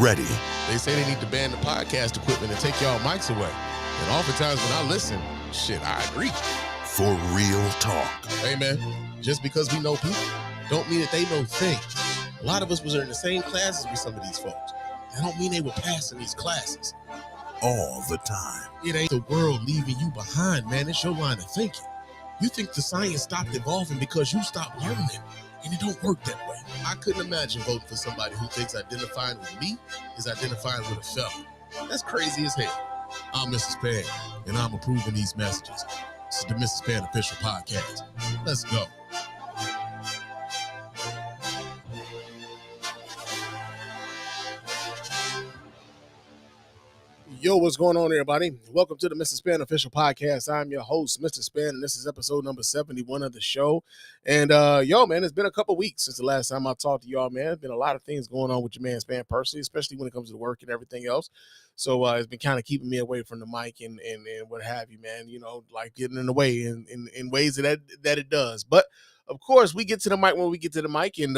ready. They say they need to ban the podcast equipment and take y'all mics away. And oftentimes when I listen, shit, I agree. For real talk. Hey, man, just because we know people don't mean that they know things. A lot of us was in the same classes with some of these folks. That don't mean they were passing these classes. All the time. It ain't the world leaving you behind, man. It's your line of thinking. You think the science stopped evolving because you stopped learning, and it don't work that way. I couldn't imagine voting for somebody who thinks identifying with me is identifying with a felon. That's crazy as hell. I'm Mrs. Spann, and I'm approving these messages. This is the Mrs. Spann Official Podcast. Let's go. Yo, what's going on, everybody? Welcome to the Mr. Spann Official Podcast. I'm your host, Mr. Spann, and this is episode number 71 of the show. And yo, man, it's been a couple weeks since the last time I talked to y'all, man. There's been a lot of things going on with your man Spann personally, especially when it comes to work and everything else. So it's been kind of keeping me away from the mic and what have you, man. You know, like getting in the way in ways that it does. But of course, we get to the mic when we get to the mic, and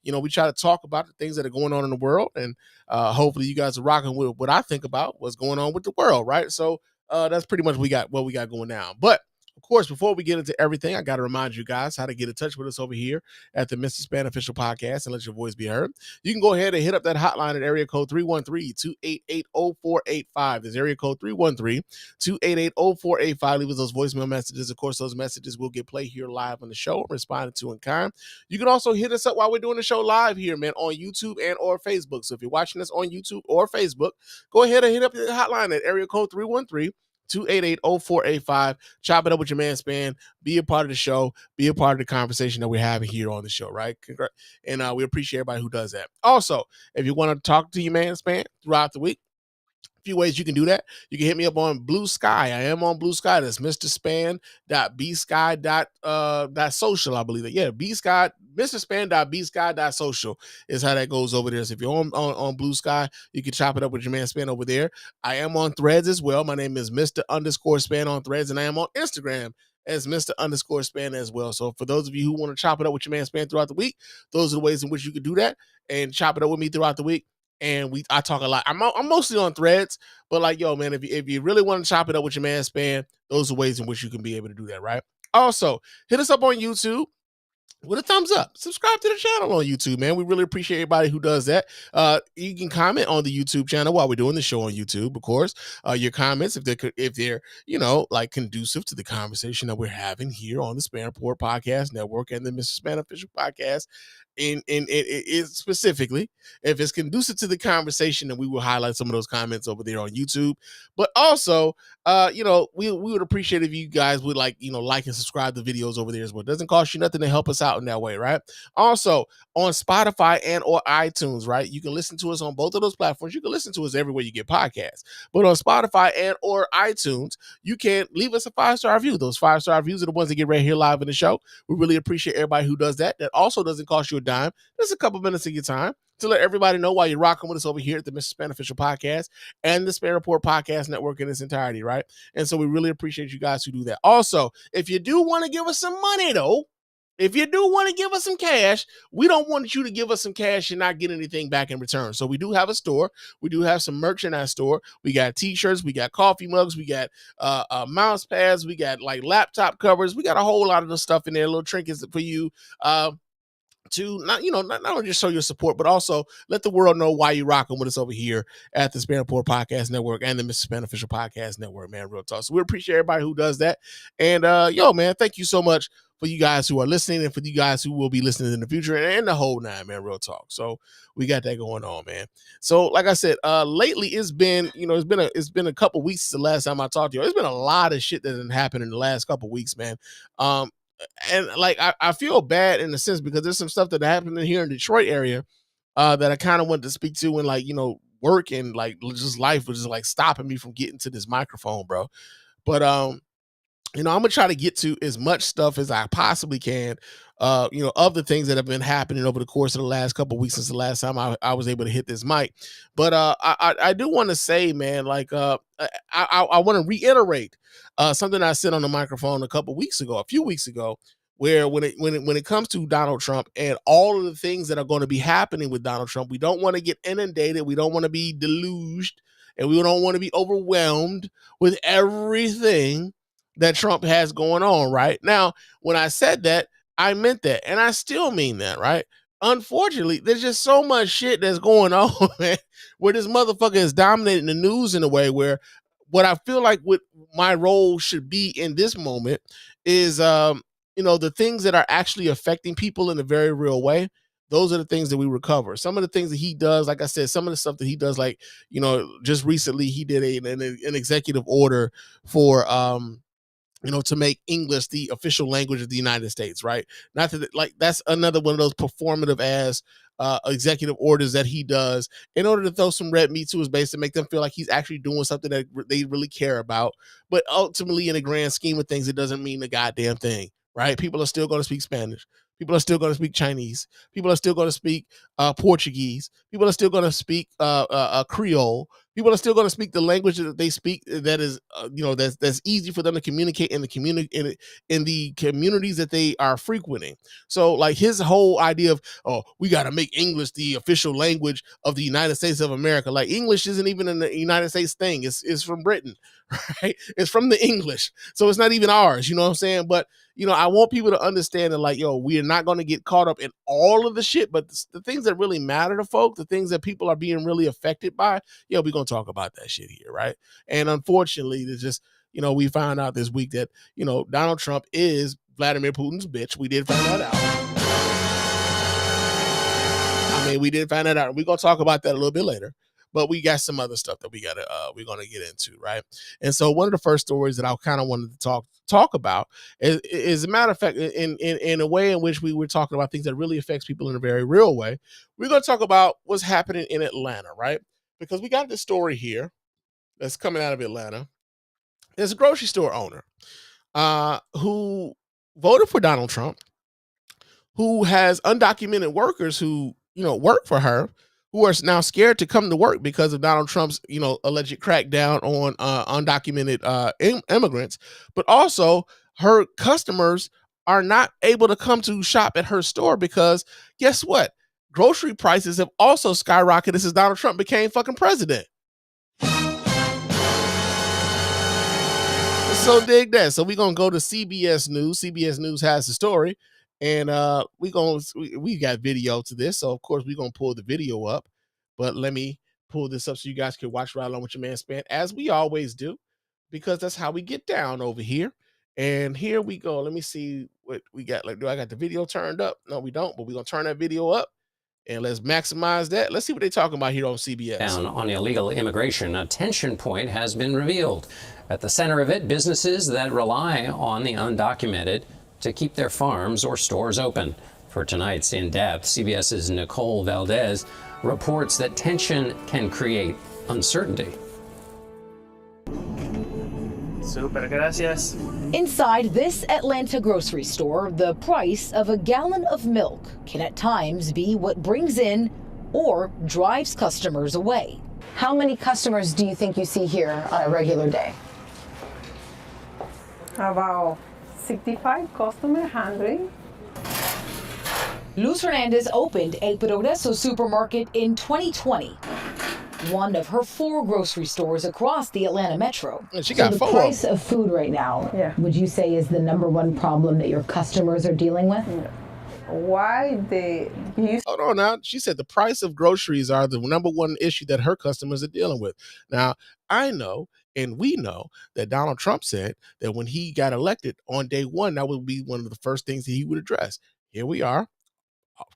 you know, we try to talk about the things that are going on in the world, and hopefully, you guys are rocking with what I think about what's going on with the world, right? So that's pretty much what we got going down. But of course, before we get into everything, I got to remind you guys how to get in touch with us over here at the Mr. Spann Official Podcast and let your voice be heard. You can go ahead and hit up that hotline at area code 313-288-0485. There's area code 313-288-0485. Leave us those voicemail messages. Of course, those messages will get played here live on the show, responded to in kind. You can also hit us up while we're doing the show live here, man, on YouTube and or Facebook. So if you're watching us on YouTube or Facebook, go ahead and hit up the hotline at area code 313-288-0485. Chop it up with your man Spann. Be a part of the show. Be a part of the conversation that we're having here on the show, right? And we appreciate everybody who does that. Also, if you want to talk to your man Spann throughout the week, few ways you can do that. You can hit me up on Blue Sky. I am on Blue Sky. That's mrspann.bsky.social, I believe that. Yeah, bsky, mrspann.bsky.social is how that goes over there. So if you're on Blue Sky, you can chop it up with your man Spann over there. I am on Threads as well. My name is Mr._Spann on Threads, and I am on Instagram as Mr._Spann as well. So for those of you who want to chop it up with your man Spann throughout the week, those are the ways in which you can do that and chop it up with me throughout the week. And I talk a lot. I'm mostly on Threads, but like, yo, man, if you really want to chop it up with your man Spann, those are ways in which you can be able to do that, right? Also, hit us up on YouTube with a thumbs up. Subscribe to the channel on YouTube, man. We really appreciate everybody who does that. You can comment on the YouTube channel while we're doing the show on YouTube, of course. Your comments, if they're you know, like conducive to the conversation that we're having here on the Spann Report Podcast Network and the Mr. Spann Official Podcast. In specifically, if it's conducive to the conversation, then we will highlight some of those comments over there on YouTube. But also, you know, we would appreciate if you guys would like and subscribe to videos over there as well. It doesn't cost you nothing to help us out in that way, right? Also, on Spotify and or iTunes, right? You can listen to us on both of those platforms. You can listen to us everywhere you get podcasts. But on Spotify and or iTunes, you can leave us a 5-star review. Those 5-star reviews are the ones that get right here live in the show. We really appreciate everybody who does that. That also doesn't cost you a dime. Just a couple minutes of your time to let everybody know why you're rocking with us over here at the Mr. Spann Official Podcast and the Spann Report Podcast Network in its entirety, right? And so we really appreciate you guys who do that. Also, if you do want to give us some money, though, if you do want to give us some cash, we don't want you to give us some cash and not get anything back in return. So we do have a store. We do have some merch in our store. We got t-shirts. We got coffee mugs. We got mouse pads. We got like laptop covers. We got a whole lot of the stuff in there, little trinkets for you. To not only just show your support, but also let the world know why you're rocking with us over here at the Spann Report Podcast Network and the Mr. Spann Official Podcast Network, man. Real talk. So we appreciate everybody who does that. And yo, man, thank you so much for you guys who are listening and for you guys who will be listening in the future and the whole nine, man. Real talk. So we got that going on, man. So like I said, lately it's been a couple weeks since the last time I talked to you. There's been a lot of shit that has happened in the last couple weeks, man. And like I feel bad in a sense because there's some stuff that happened here in Detroit area that I kind of wanted to speak to, and like, you know, work and like just life was just like stopping me from getting to this microphone, bro. But you know, I'm gonna try to get to as much stuff as I possibly can, you know, of the things that have been happening over the course of the last couple of weeks since the last time I was able to hit this mic. But I do want to say, man, like I want to reiterate something I said on the microphone a few weeks ago, where when it comes to Donald Trump and all of the things that are going to be happening with Donald Trump, we don't want to get inundated. We don't want to be deluged, and we don't want to be overwhelmed with everything that Trump has going on right now. When I said that, I meant that, and I still mean that, right? Unfortunately, there's just so much shit that's going on, man, where this motherfucker is dominating the news in a way where what I feel like what my role should be in this moment is, the things that are actually affecting people in a very real way. Those are the things that we recover. Some of the things that he does, like I said, some of the stuff that he does, like, just recently he did an executive order for, to make English the official language of the United States, right? Not that, like, that's another one of those performative as executive orders that he does in order to throw some red meat to his base to make them feel like he's actually doing something that they really care about. But ultimately, in the grand scheme of things, it doesn't mean a goddamn thing, right? People are still going to speak Spanish. People are still going to speak Chinese. People are still going to speak Portuguese. People are still going to speak Creole. People are still going to speak the language that they speak that is, that's easy for them to communicate in the community in the communities that they are frequenting. So, like, his whole idea of, we got to make English the official language of the United States of America. Like, English isn't even a United States thing. It's from Britain, right? It's from the English, so it's not even ours. You know what I'm saying? But I want people to understand that, like, we are not going to get caught up in all of the shit, but the things that really matter to folk, the things that people are being really affected by, we're going to talk about that shit here, right? And unfortunately, there's just, we found out this week that, Donald Trump is Vladimir Putin's bitch. We did find that out. We did find that out. We're going to talk about that a little bit later. But we got some other stuff that we're going to get into, right? And so one of the first stories that I kind of wanted to talk about is a matter of fact, in a way in which we were talking about things that really affects people in a very real way. We're going to talk about what's happening in Atlanta, right? Because we got this story here that's coming out of Atlanta. There's a grocery store owner who voted for Donald Trump, who has undocumented workers who, work for her, who are now scared to come to work because of Donald Trump's, alleged crackdown on undocumented immigrants. But also, her customers are not able to come to shop at her store because guess what? Grocery prices have also skyrocketed since Donald Trump became fucking president. So dig that. So we're going to go to CBS News. CBS News has the story. And we got video to this, so of course we're gonna pull the video up. But let me pull this up so you guys can watch right along with your man Spann, as we always do, because that's how we get down over here. And here we go. Let me see what we got. Like, do I got the video turned up? No, we don't. But we're gonna turn that video up and let's maximize that. Let's see what they're talking about here on CBS. Down on illegal immigration, a tension point has been revealed. At the center of it, businesses that rely on the undocumented to keep their farms or stores open. For tonight's In Depth, CBS's Nicole Valdez reports that tension can create uncertainty. Super, gracias. Inside this Atlanta grocery store, the price of a gallon of milk can at times be what brings in or drives customers away. How many customers do you think you see here on a regular day? About 65 customers handling. Luz Hernandez opened El Progreso supermarket in 2020, one of her 4 grocery stores across the Atlanta metro. And she got the 4. price of food right now, would you say, is the #1 problem that your customers are dealing with? Why they Hold on now. She said the price of groceries are the #1 issue that her customers are dealing with. Now, I know, and we know, that Donald Trump said that when he got elected on day 1, that would be one of the first things that he would address. Here we are,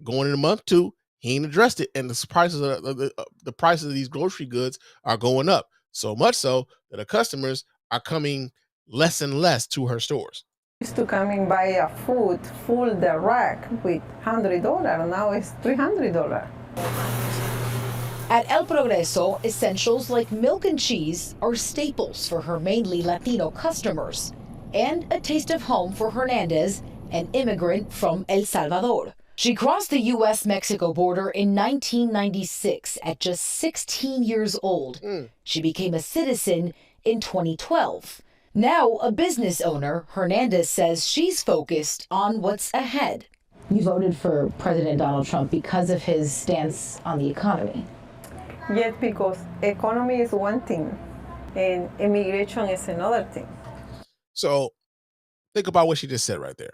going into month 2, he ain't addressed it, and the prices of these grocery goods are going up. So much so that the customers are coming less and less to her stores. used to come and buy a food full the rack with $100. Now it's $300. At El Progreso, essentials like milk and cheese are staples for her mainly Latino customers, and a taste of home for Hernandez, an immigrant from El Salvador. She crossed the U.S.-Mexico border in 1996 at just 16 years old. She became a citizen in 2012. Now a business owner, Hernandez says she's focused on what's ahead. You voted for President Donald Trump because of his stance on the economy. Yes, because economy is one thing and immigration is another thing. So think about what she just said right there.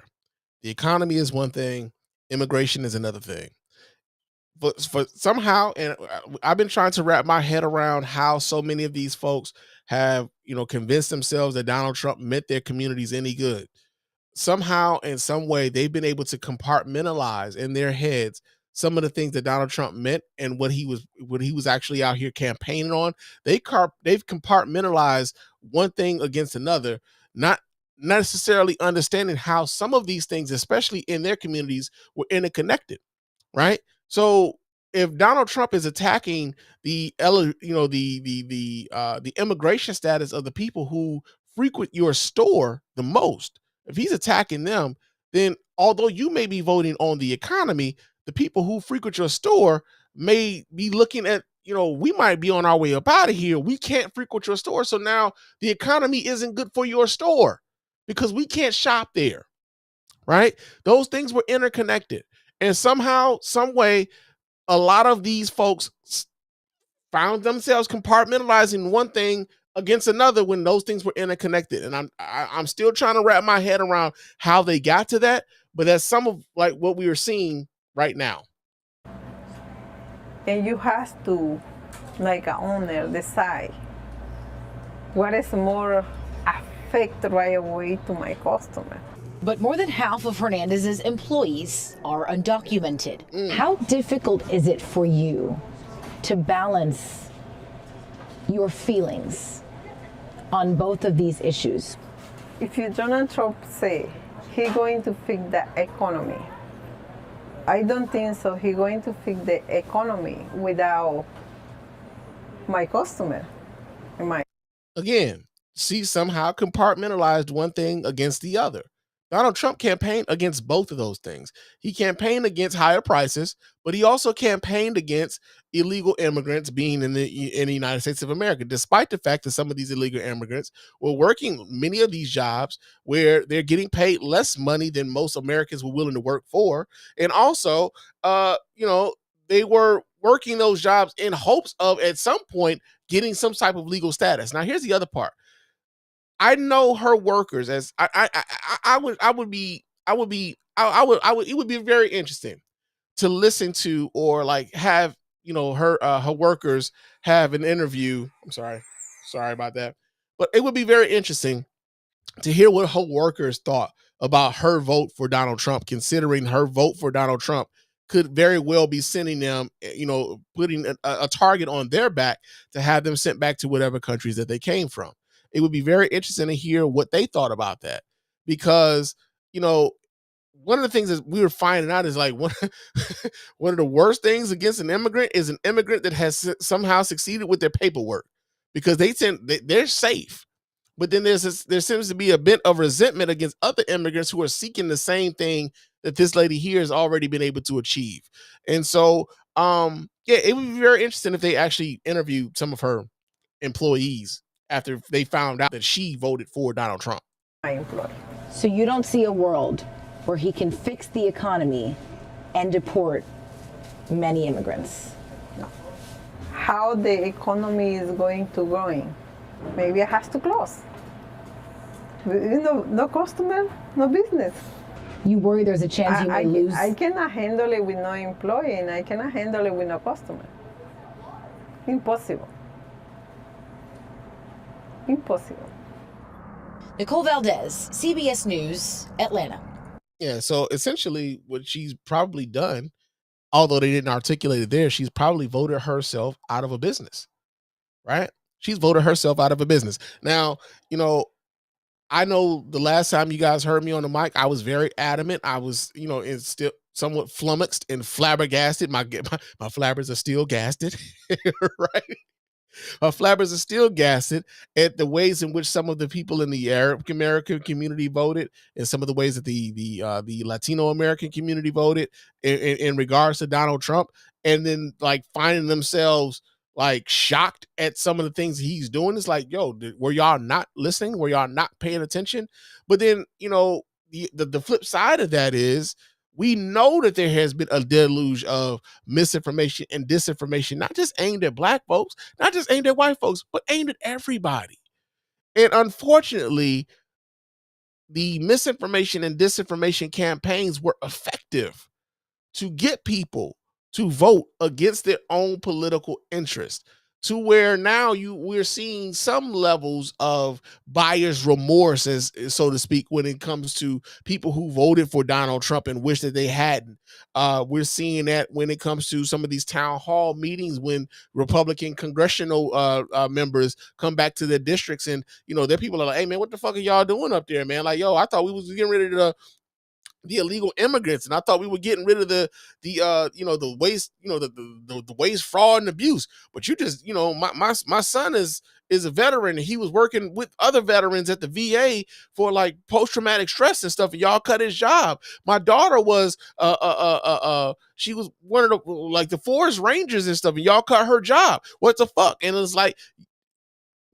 The economy is one thing, immigration is another thing. But for somehow, and I've been trying to wrap my head around how so many of these folks have, convinced themselves that Donald Trump meant their communities any good. Somehow, in some way, they've been able to compartmentalize in their heads some of the things that Donald Trump meant and what he was actually out here campaigning on. They've compartmentalized one thing against another, not necessarily understanding how some of these things, especially in their communities, were interconnected, right? So if Donald Trump is attacking the immigration status of the people who frequent your store the most, if he's attacking them, then although you may be voting on the economy, the people who frequent your store may be looking at, we might be on our way up out of here. We can't frequent your store. So now the economy isn't good for your store because we can't shop there, right? Those things were interconnected. And somehow, some way, a lot of these folks found themselves compartmentalizing one thing against another when those things were interconnected. And I'm still trying to wrap my head around how they got to that, but that's some of like what we are seeing right now. And you have to, like an owner, decide what is more affect right away to my customer. But more than half of Hernandez's employees are undocumented. How difficult is it for you to balance your feelings on both of these issues? If you Donald Trump say he's going to fix the economy, I don't think so. He's going to fix the economy without my customer. Again, she somehow compartmentalized one thing against the other. Donald Trump campaigned against both of those things. He campaigned against higher prices, but he also campaigned against illegal immigrants being in the United States of America, despite the fact that some of these illegal immigrants were working many of these jobs where they're getting paid less money than most Americans were willing to work for. And also, they were working those jobs in hopes of at some point getting some type of legal status. Now, here's the other part. I know her workers as it would be very interesting to listen to or like have, her workers have an interview. I'm sorry about that. But it would be very interesting to hear what her workers thought about her vote for Donald Trump, considering her vote for Donald Trump could very well be sending them, putting a target on their back to have them sent back to whatever countries that they came from. It would be very interesting to hear what they thought about that, because, one of the things that we were finding out is like one of the worst things against an immigrant is an immigrant that has somehow succeeded with their paperwork, because they're safe. But then there seems to be a bit of resentment against other immigrants who are seeking the same thing that this lady here has already been able to achieve. And so, it would be very interesting if they actually interviewed some of her employees after they found out that she voted for Donald Trump. My employee. So you don't see a world where he can fix the economy and deport many immigrants? No. How the economy is going to growing? Maybe it has to close. No customer, no business. You worry there's a chance you may lose? I cannot handle it with no employee, and I cannot handle it with no customer. Impossible. Impossible. Nicole Valdez, CBS News, Atlanta. Yeah, so essentially what she's probably done, although they didn't articulate it there, she's probably voted herself out of a business, right? She's voted herself out of a business. Now, I know the last time you guys heard me on the mic, I was very adamant. I was, still somewhat flummoxed and flabbergasted. My flabbers are still gasted, right? My flabbers are still gasted at the ways in which some of the people in the Arab American community voted, and some of the ways that the Latino American community voted in regards to Donald Trump, and then like finding themselves like shocked at some of the things he's doing. It's like, yo, were y'all not listening? Were y'all not paying attention? But then, you know, the flip side of that is we know that there has been a deluge of misinformation and disinformation, not just aimed at black folks, not just aimed at white folks, but aimed at everybody. And unfortunately, the misinformation and disinformation campaigns were effective to get people to vote against their own political interest, to where now we're seeing some levels of buyer's remorse, as so to speak, when it comes to people who voted for Donald Trump and wish that they hadn't. We're seeing that when it comes to some of these town hall meetings when Republican congressional members come back to their districts, and you know, their people are like, "Hey man, what the fuck are y'all doing up there, man? Like, yo, I thought we was getting rid of the illegal immigrants, and I thought we were getting rid of the you know, the waste, you know, the waste, fraud, and abuse. But you just, you know, my son is a veteran, and he was working with other veterans at the VA for like post-traumatic stress and stuff, and y'all cut his job. My daughter was she was one of the like the forest rangers and stuff, and y'all cut her job. What the fuck? And it's like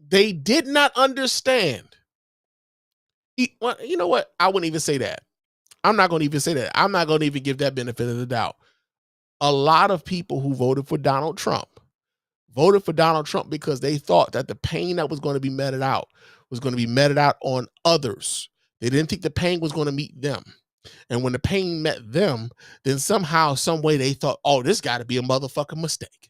they did not understand. Well, you know what? I wouldn't even say that. I'm not going to even say that. I'm not going to even give that benefit of the doubt. A lot of people who voted for Donald Trump because they thought that the pain that was going to be meted out was going to be meted out on others. They didn't think the pain was going to meet them. And when the pain met them, then somehow, some way they thought, oh, this got to be a motherfucking mistake.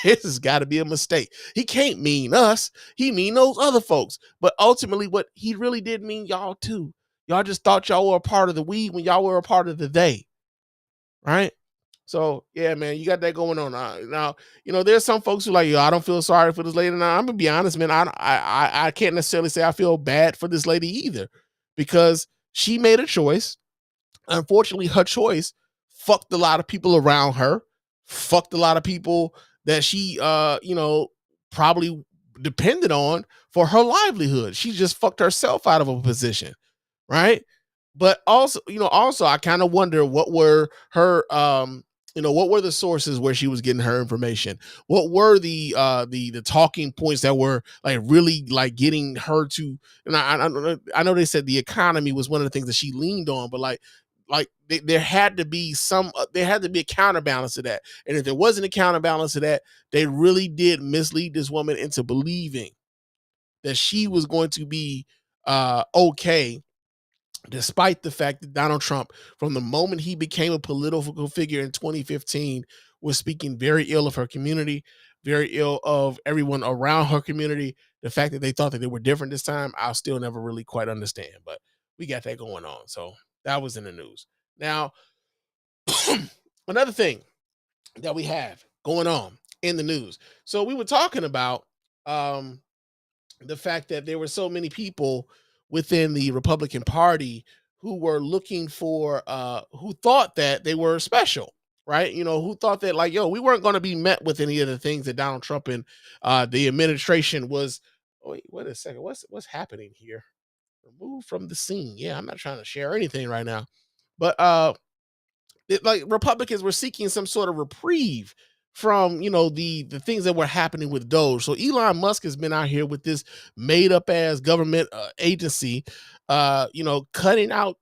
This has got to be a mistake. He can't mean us. He mean those other folks. But ultimately, what he really did mean y'all too. Y'all just thought y'all were a part of the we when y'all were a part of the they, right? So yeah, man, you got that going on. Now, you know, there's some folks who like, yo, I don't feel sorry for this lady. Now, I'm gonna be honest, man. I can't necessarily say I feel bad for this lady either, because she made a choice. Unfortunately, her choice fucked a lot of people around her, fucked a lot of people that she, you know, probably depended on for her livelihood. She just fucked herself out of a position. Right. But also, you know, I kind of wonder what were her, you know, what were the sources where she was getting her information? What were the talking points that were like really like getting her to, and I know they said the economy was one of the things that she leaned on, but like there had to be a counterbalance to that. And if there wasn't a counterbalance to that, they really did mislead this woman into believing that she was going to be okay, despite the fact that Donald Trump, from the moment he became a political figure in 2015, was speaking very ill of her community, very ill of everyone around her community. The fact that they thought that they were different this time, I'll still never really quite understand. But we got that going on. So that was in the news. Now, another thing that we have going on in the news. So we were talking about the fact that there were so many people within the Republican Party who were looking for, who thought that they were special, right? You know, who thought that like, yo, we weren't going to be met with any of the things that Donald Trump and the administration was. Oh, wait a second. What's happening here? Remove from the scene. Yeah, I'm not trying to share anything right now, but like Republicans were seeking some sort of reprieve from, you know, the things that were happening with Doge. So Elon Musk has been out here with this made up ass government agency, you know, cutting out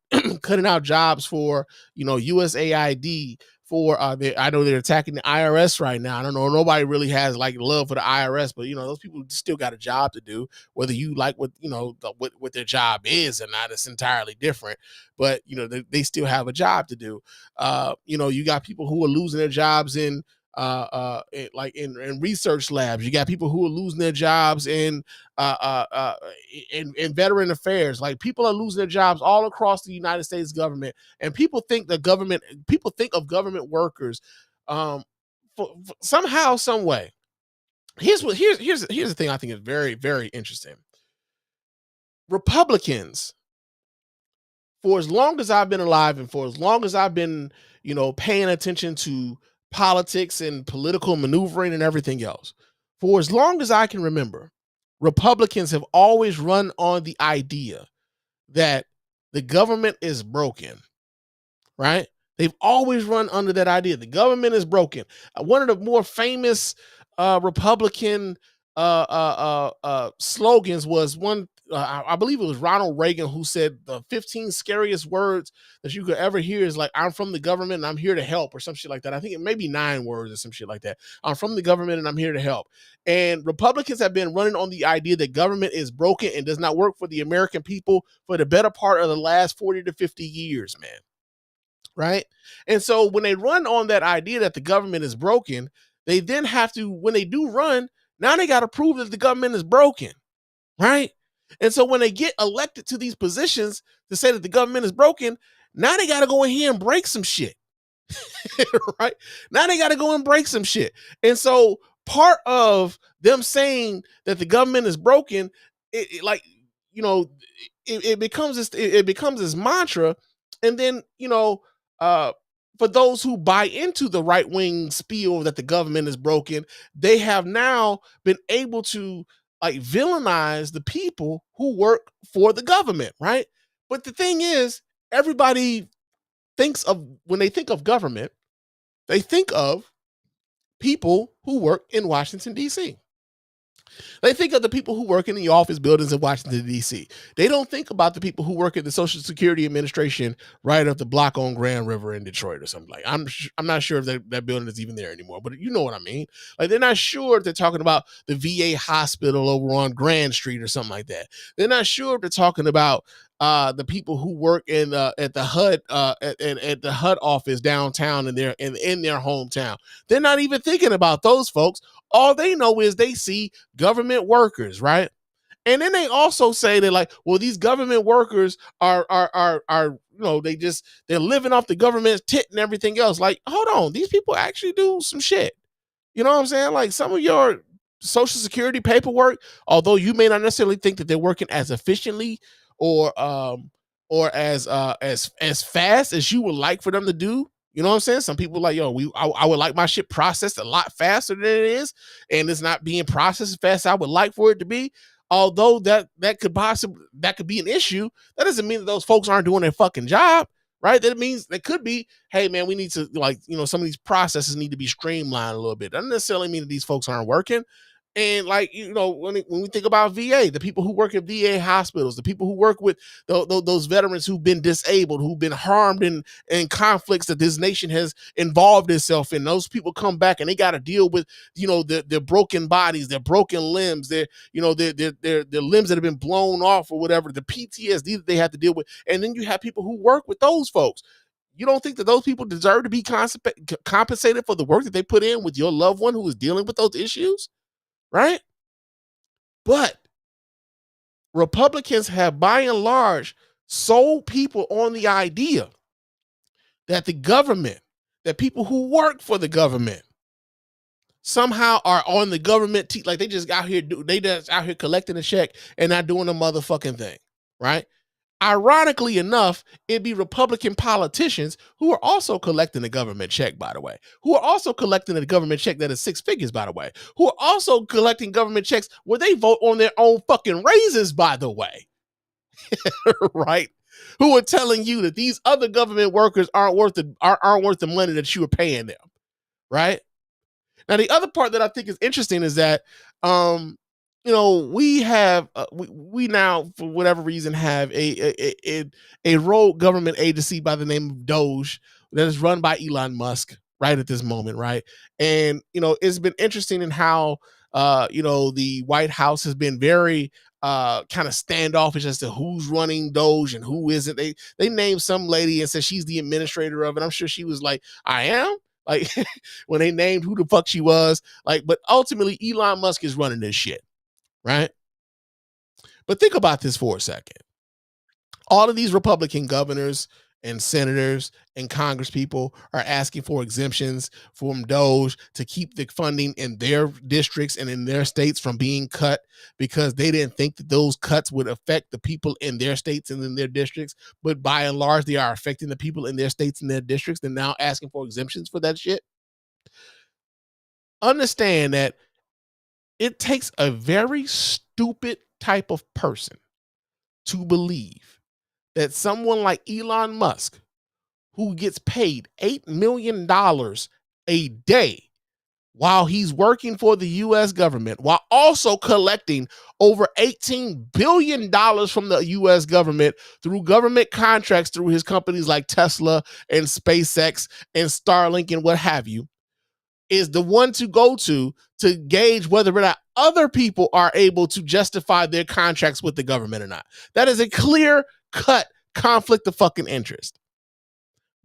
jobs for, you know, USAID, for I know they're attacking the IRS right now. I don't know, nobody really has like love for the IRS, but you know, those people still got a job to do, whether you like what, you know, what their job is or not. It's entirely different, but you know, they still have a job to do. You know, you got people who are losing their jobs in research labs. You got people who are losing their jobs in veteran affairs. Like, people are losing their jobs all across the United States government, and people think of government workers for somehow, some way. Here's the thing I think is very, very interesting. Republicans, for as long as I've been alive and for as long as I've been, you know, paying attention to politics and political maneuvering and everything else, for as long as I can remember, Republicans have always run on the idea that the government is broken, right? They've always run under that idea. The government is broken. One of the more famous Republican slogans was one. I believe it was Ronald Reagan who said the 15 scariest words that you could ever hear is like, I'm from the government and I'm here to help, or some shit like that. I think it may be 9 words or some shit like that. I'm from the government and I'm here to help. And Republicans have been running on the idea that government is broken and does not work for the American people for the better part of the last 40 to 50 years, man. Right? And so when they run on that idea that the government is broken, they then have to, when they do run, now they got to prove that the government is broken. Right? And so when they get elected to these positions to say that the government is broken, now they got to go in here and break some shit. Right? Now they got to go and break some shit. And so part of them saying that the government is broken, it like, you know, it becomes this mantra. And then, you know, for those who buy into the right wing spiel that the government is broken, they have now been able to like villainize the people who work for the government, right? But the thing is, everybody thinks of, when they think of government, they think of people who work in Washington, D.C. They think of the people who work in the office buildings in Washington, D.C. They don't think about the people who work at the Social Security Administration right up the block on Grand River in Detroit or something. Like, I'm not sure if that building is even there anymore, but you know what I mean. Like, they're not sure if they're talking about the VA hospital over on Grand Street or something like that. They're not sure if they're talking about the people who work in at the HUD at the HUD office downtown in their hometown. They're not even thinking about those folks. All they know is they see government workers, right? And then they also say that, like, well, these government workers are you know, they're living off the government's tit and everything else. Like, hold on, these people actually do some shit. You know what I'm saying? Like, some of your Social Security paperwork, although you may not necessarily think that they're working as efficiently or as fast as you would like for them to do. You know what I'm saying? Some people like, yo, I would like my shit processed a lot faster than it is, and it's not being processed as fast as I would like for it to be. Although that could be an issue, that doesn't mean that those folks aren't doing their fucking job, right? That means that could be, hey man, we need to, like, you know, some of these processes need to be streamlined a little bit. Doesn't necessarily mean that these folks aren't working. And, like, you know, when we think about VA, the people who work at VA hospitals, the people who work with those veterans who've been disabled, who've been harmed in conflicts that this nation has involved itself in, those people come back and they got to deal with, you know, their broken bodies, their broken limbs, their limbs that have been blown off or whatever, the PTSD that they have to deal with. And then you have people who work with those folks. You don't think that those people deserve to be compensated for the work that they put in with your loved one who is dealing with those issues? Right? But Republicans have, by and large, sold people on the idea that the government, that people who work for the government somehow are on the government like they just out here collecting a check and not doing a motherfucking thing, right? Ironically enough, it'd be Republican politicians who are also collecting a government check, by the way, who are also collecting a government check that is 6 figures, by the way, who are also collecting government checks where they vote on their own fucking raises, by the way, right? Who are telling you that these other government workers aren't worth the money that you are paying them, right? Now, the other part that I think is interesting is that, you know, we have we now, for whatever reason, have a rogue government agency by the name of Doge that is run by Elon Musk right at this moment, right? And, you know, it's been interesting in how you know, the White House has been very kind of standoffish as to who's running Doge and who isn't. They named some lady and said she's the administrator of it. I'm sure she was like, I am. Like, when they named who the fuck she was, like, but ultimately Elon Musk is running this shit, right? But think about this for a second. All of these Republican governors and senators and Congress people are asking for exemptions from Doge to keep the funding in their districts and in their states from being cut, because they didn't think that those cuts would affect the people in their states and in their districts. But by and large, they are affecting the people in their states and their districts. They're now asking for exemptions for that shit. Understand that it takes a very stupid type of person to believe that someone like Elon Musk, who gets paid $8 million a day, while he's working for the U.S. government, while also collecting over $18 billion from the U.S. government through government contracts through his companies like Tesla and SpaceX and Starlink and what have you, is the one to go to gauge whether or not other people are able to justify their contracts with the government or not. That is a clear-cut conflict of fucking interest.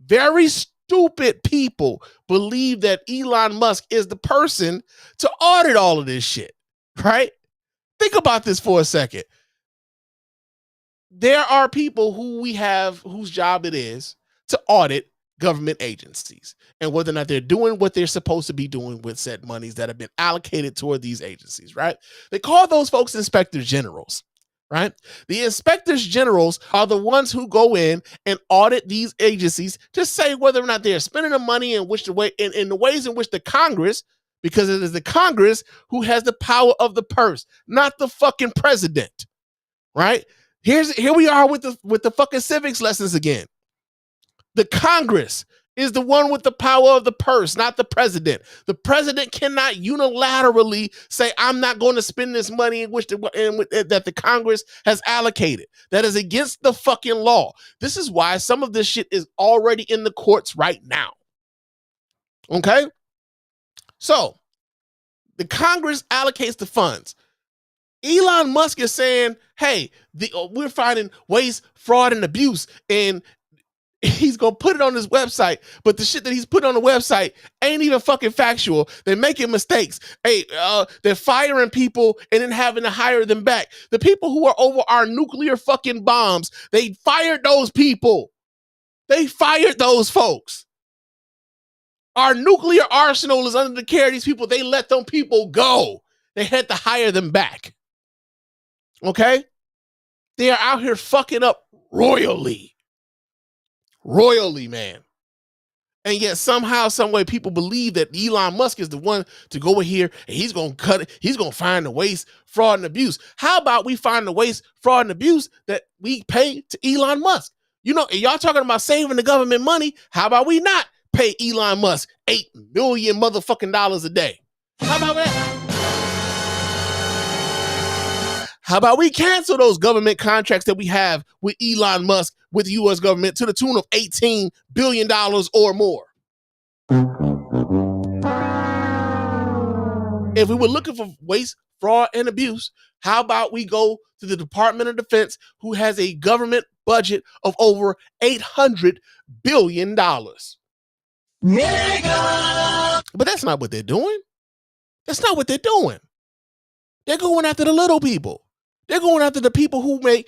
Very stupid people believe that Elon Musk is the person to audit all of this shit, right? Think about this for a second. There are people who we have whose job it is to audit government agencies and whether or not they're doing what they're supposed to be doing with said monies that have been allocated toward these agencies, right? They call those folks inspectors generals, right? The inspectors generals are the ones who go in and audit these agencies to say whether or not they're spending the money in the ways in which the Congress, because it is the Congress who has the power of the purse, not the fucking president, right? Here we are with the fucking civics lessons again. The Congress is the one with the power of the purse, not the president. The president cannot unilaterally say, I'm not going to spend this money that the Congress has allocated. That is against the fucking law. This is why some of this shit is already in the courts right now. Okay? So, the Congress allocates the funds. Elon Musk is saying, hey, we're finding waste, fraud, and abuse, and he's going to put it on his website, but the shit that he's put on the website ain't even fucking factual. They're making mistakes. Hey, they're firing people and then having to hire them back. The people who are over our nuclear fucking bombs, they fired those people. They fired those folks. Our nuclear arsenal is under the care of these people. They let them people go. They had to hire them back. Okay? They are out here fucking up royally. Royally, man. And yet somehow, some way, people believe that Elon Musk is the one to go in here and he's going to cut it. He's going to find the waste, fraud, and abuse. How about we find the waste, fraud, and abuse that we pay to Elon Musk? You know, y'all talking about saving the government money. How about we not pay Elon Musk $8 million motherfucking dollars a day? How about that? How about we cancel those government contracts that we have with Elon Musk, with the U.S. government, to the tune of $18 billion or more? If we were looking for waste, fraud, and abuse, how about we go to the Department of Defense, who has a government budget of over $800 billion? Mega! But that's not what they're doing. That's not what they're doing. They're going after the little people. They're going after the people who make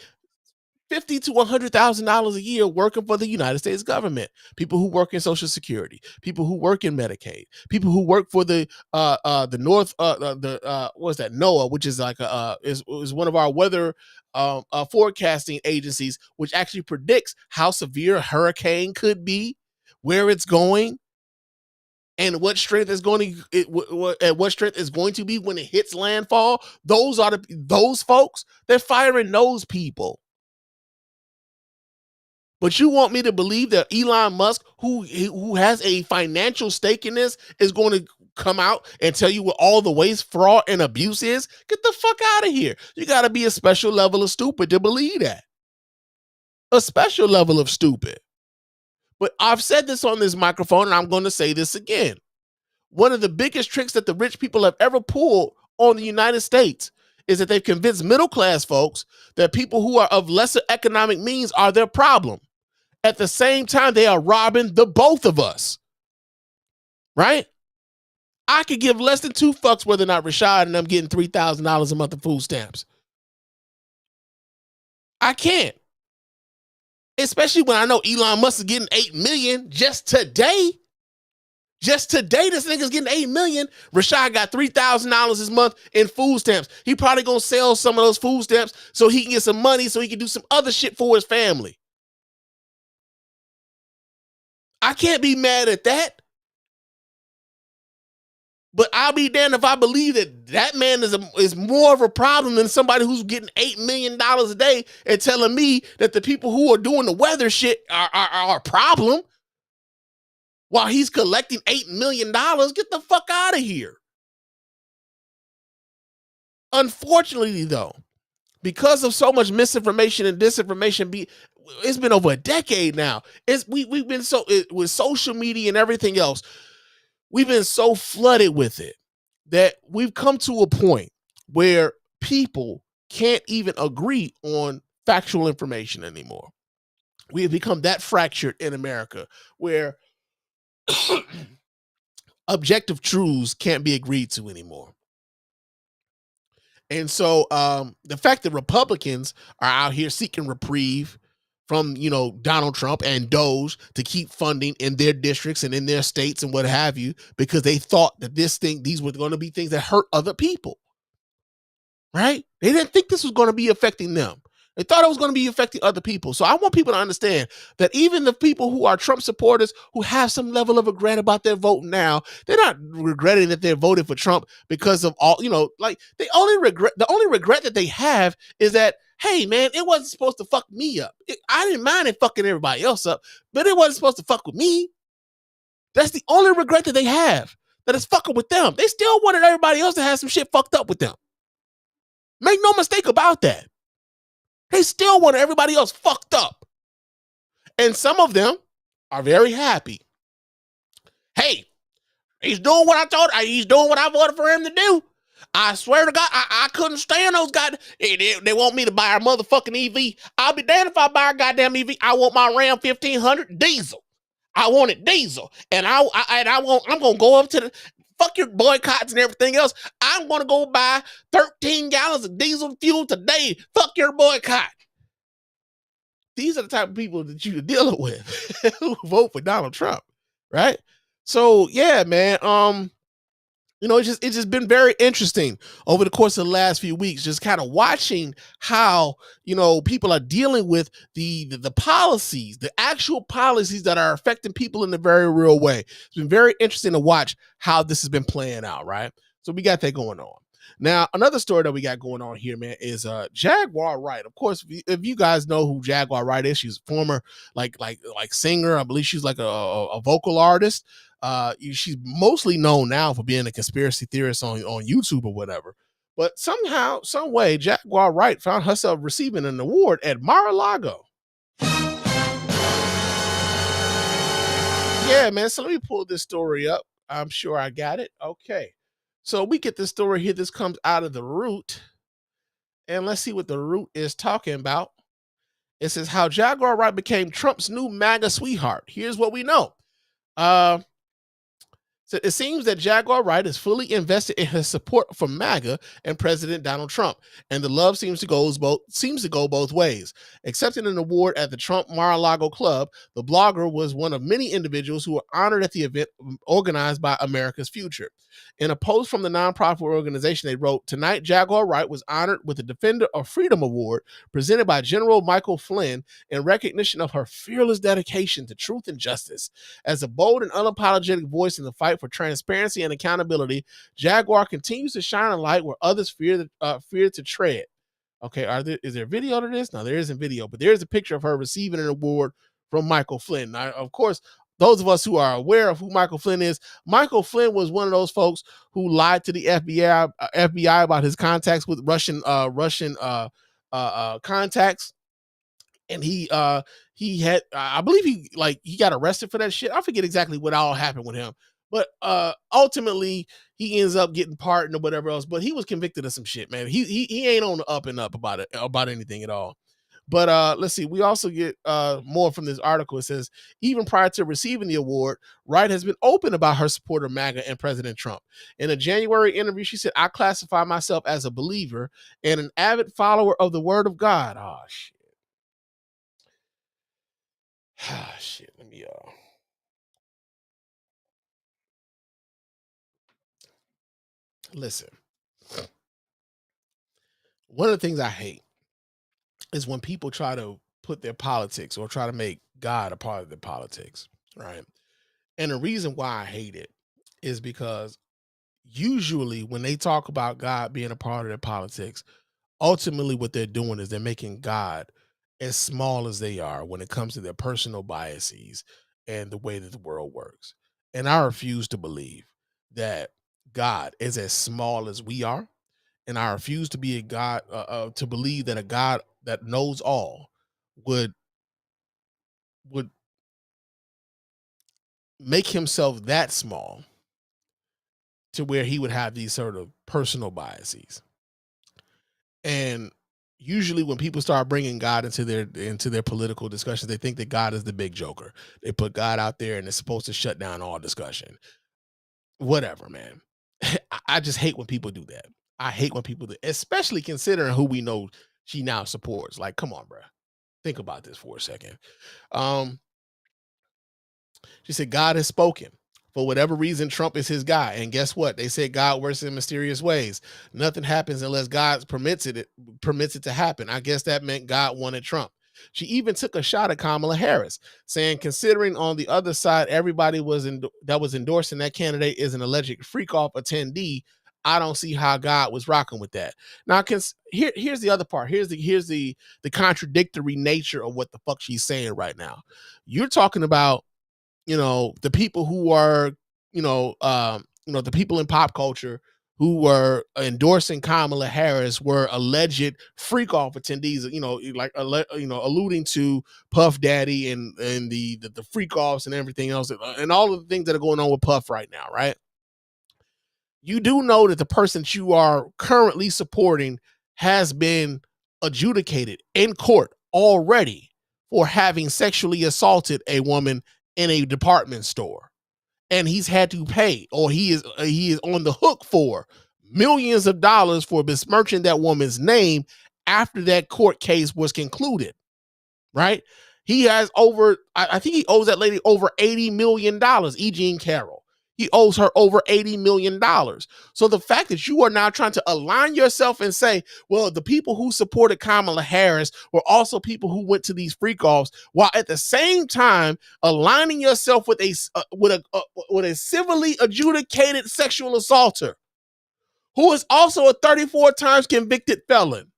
$50,000 to $100,000 a year working for the United States government. People who work in Social Security, people who work in Medicaid, people who work for the North, what's that? NOAA, which is like is one of our weather forecasting agencies, which actually predicts how severe a hurricane could be, where it's going, and what strength is going to be when it hits landfall. Those folks, they're firing those people. But you want me to believe that Elon Musk, who has a financial stake in this, is going to come out and tell you what all the waste, fraud, and abuse is? Get the fuck out of here. You got to be a special level of stupid to believe that. A special level of stupid. But I've said this on this microphone, and I'm going to say this again. One of the biggest tricks that the rich people have ever pulled on the United States is that they've convinced middle-class folks that people who are of lesser economic means are their problem. At the same time, they are robbing the both of us. Right? I could give less than two fucks whether or not Rashad and I'm getting $3,000 a month of food stamps. I can't. Especially when I know Elon Musk is getting $8 million just today. Just today, this nigga's getting $8 million. Rashad got $3,000 this month in food stamps. He probably gonna sell some of those food stamps so he can get some money so he can do some other shit for his family. I can't be mad at that. But I'll be damned if I believe that man is more of a problem than somebody who's getting $8 million a day and telling me that the people who are doing the weather shit are a problem. while he's collecting $8 million. Get the fuck out of here. Unfortunately, though, because of so much misinformation and disinformation, it's been over a decade now. We've been with social media and everything else, we've been so flooded with it that we've come to a point where people can't even agree on factual information anymore. We have become that fractured in America where objective truths can't be agreed to anymore. And so the fact that Republicans are out here seeking reprieve from, Donald Trump and Doge to keep funding in their districts and in their states and what have you, because they thought that these were going to be things that hurt other people, right? They didn't think this was going to be affecting them. They thought it was going to be affecting other people. So I want people to understand that even the people who are Trump supporters who have some level of regret about their vote now, they're not regretting that they're voting for Trump because of all, the only regret that they have is that, hey man, it wasn't supposed to fuck me up. I didn't mind it fucking everybody else up, but it wasn't supposed to fuck with me. That's the only regret that they have, that it's fucking with them. They still wanted everybody else to have some shit fucked up with them. Make no mistake about that. They still want everybody else fucked up. And some of them are very happy. Hey, he's doing what he's doing what I voted for him to do. I swear to God, I couldn't stand those guys. They want me to buy a motherfucking EV. I'll be damned if I buy a goddamn EV. I want my Ram 1500 diesel. I want it diesel. And I'm going to go up to fuck your boycotts and everything else. I'm going to go buy 13 gallons of diesel fuel today. Fuck your boycott. These are the type of people that you're dealing with who vote for Donald Trump, right? So yeah, man. It's just been very interesting over the course of the last few weeks, just kind of watching how, people are dealing with the policies, the actual policies that are affecting people in a very real way. It's been very interesting to watch how this has been playing out, right? So we got that going on. Now, another story that we got going on here, man, is Jaguar Wright. Of course, if you guys know who Jaguar Wright is, she's a former like singer. I believe she's like a vocal artist. She's mostly known now for being a conspiracy theorist on YouTube or whatever. But somehow, some way, Jaguar Wright found herself receiving an award at Mar-a-Lago. Yeah, man. So let me pull this story up. I'm sure I got it. Okay. So we get this story here. This comes out of The Root. And let's see what The Root is talking about. It says how Jaguar Wright became Trump's new MAGA sweetheart. Here's what we know. So it seems that Jaguar Wright is fully invested in his support for MAGA and President Donald Trump, and the love seems to go both ways. Accepting an award at the Trump Mar-a-Lago Club, the blogger was one of many individuals who were honored at the event organized by America's Future. In a post from the nonprofit organization, they wrote, "Tonight, Jaguar Wright was honored with the Defender of Freedom Award presented by General Michael Flynn in recognition of her fearless dedication to truth and justice. As a bold and unapologetic voice in the fight for transparency and accountability, Jaguar continues to shine a light where others fear to tread." Okay, is there video to this? No, there isn't video, but there is a picture of her receiving an award from Michael Flynn. Now, of course, those of us who are aware of who Michael Flynn is, Michael Flynn was one of those folks who lied to the FBI about his contacts with Russian contacts. And he had, I believe he got arrested for that shit. I forget exactly what all happened with him, but ultimately he ends up getting pardoned or whatever else. But he was convicted of some shit, man. He ain't on the up and up about anything at all. But let's see. We also get more from this article. It says, even prior to receiving the award, Wright has been open about her support of MAGA and President Trump. In a January interview, she said, "I classify myself as a believer and an avid follower of the Word of God." Oh, shit. Shit. Let me listen. One of the things I hate is when people try to put their politics or try to make God a part of their politics, right? And the reason why I hate it is because usually when they talk about God being a part of their politics, ultimately what they're doing is they're making God as small as they are when it comes to their personal biases and the way that the world works. And I refuse to believe that God is as small as we are. And I refuse to be a God, to believe that a God that knows all would make himself that small to where he would have these sort of personal biases. And usually when people start bringing God into their political discussions, they think that God is the big joker. They put God out there and it's supposed to shut down all discussion. Whatever, man. I just hate when people do that. I hate when people do, especially considering who we know she now supports. Like, come on, bro. Think about this for a second. She said, God has spoken. For whatever reason, Trump is his guy. And guess what? They said God works in mysterious ways. Nothing happens unless God permits it to happen. I guess that meant God wanted Trump. She even took a shot at Kamala Harris, saying, considering on the other side, everybody that was endorsing that candidate is an alleged freak-off attendee, I don't see how God was rocking with that. Now, here's the other part. Here's the contradictory nature of what the fuck she's saying right now. You're talking about, the people who are, the people in pop culture who were endorsing Kamala Harris were alleged freak off attendees, alluding to Puff Daddy and the freak offs and everything else and all of the things that are going on with Puff right now, right? You do know that the person that you are currently supporting has been adjudicated in court already for having sexually assaulted a woman in a department store, and he's had to pay, or he is on the hook for millions of dollars for besmirching that woman's name after that court case was concluded, right? He has I think he owes that lady over $80 million, E. Jean Carroll. He owes her over $80 million. So the fact that you are now trying to align yourself and say, well, the people who supported Kamala Harris were also people who went to these freak-offs, while at the same time aligning yourself with a civilly adjudicated sexual assaulter who is also a 34 times convicted felon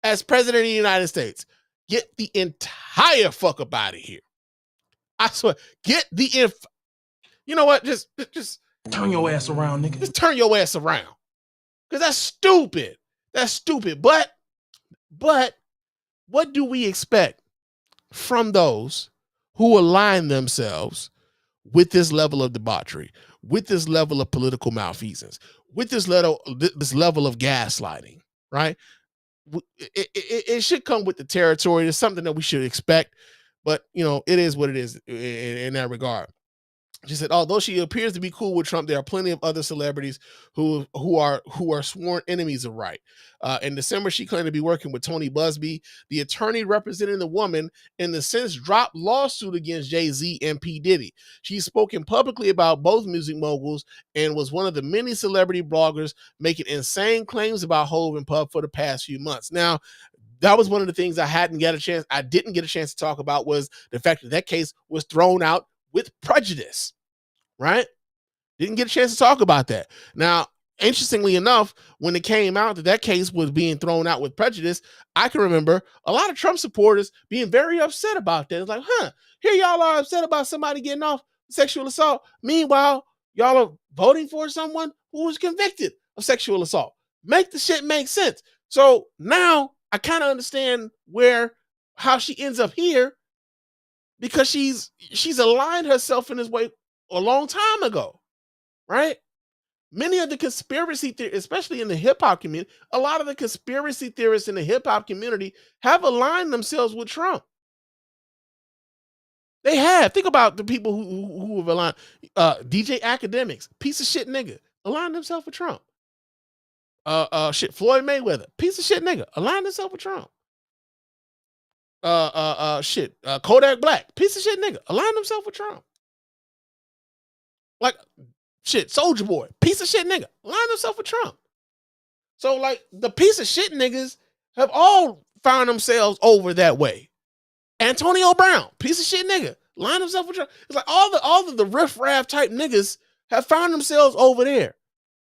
as president of the United States. Get the entire fuck up out of here. I swear, you know what? Just turn your ass around, nigga. Just turn your ass around. Because that's stupid. That's stupid. But what do we expect from those who align themselves with this level of debauchery, with this level of political malfeasance, with this level of gaslighting, right? It should come with the territory. It's something that we should expect. But, it is what it is in that regard. She said, although she appears to be cool with Trump, there are plenty of other celebrities who are sworn enemies of Wright. In December, she claimed to be working with Tony Busby, the attorney representing the woman in the since dropped lawsuit against Jay-Z and P. Diddy. She's spoken publicly about both music moguls and was one of the many celebrity bloggers making insane claims about Hov and Puff for the past few months. Now, that was one of the things I didn't get a chance to talk about, was the fact that case was thrown out with prejudice, right? Didn't get a chance to talk about that. Now, interestingly enough, when it came out that case was being thrown out with prejudice, I can remember a lot of Trump supporters being very upset about that. It's like, here y'all are upset about somebody getting off sexual assault. Meanwhile, y'all are voting for someone who was convicted of sexual assault. Make the shit make sense. So now I kind of understand how she ends up here, because she's aligned herself in this way a long time ago, right? Many of the conspiracy theorists, especially in the hip-hop community, a lot of the conspiracy theorists in the hip-hop community have aligned themselves with Trump. They have. Think about the people who have aligned. DJ Academics, piece of shit nigga, aligned himself with Trump. Floyd Mayweather, piece of shit nigga, aligned himself with Trump. Kodak Black, piece of shit nigga, aligned himself with Trump. Like, Soulja Boy, piece of shit nigga, aligned himself with Trump. So, like, the piece of shit niggas have all found themselves over that way. Antonio Brown, piece of shit nigga, aligned himself with Trump. It's like all of the riff-raff type niggas have found themselves over there.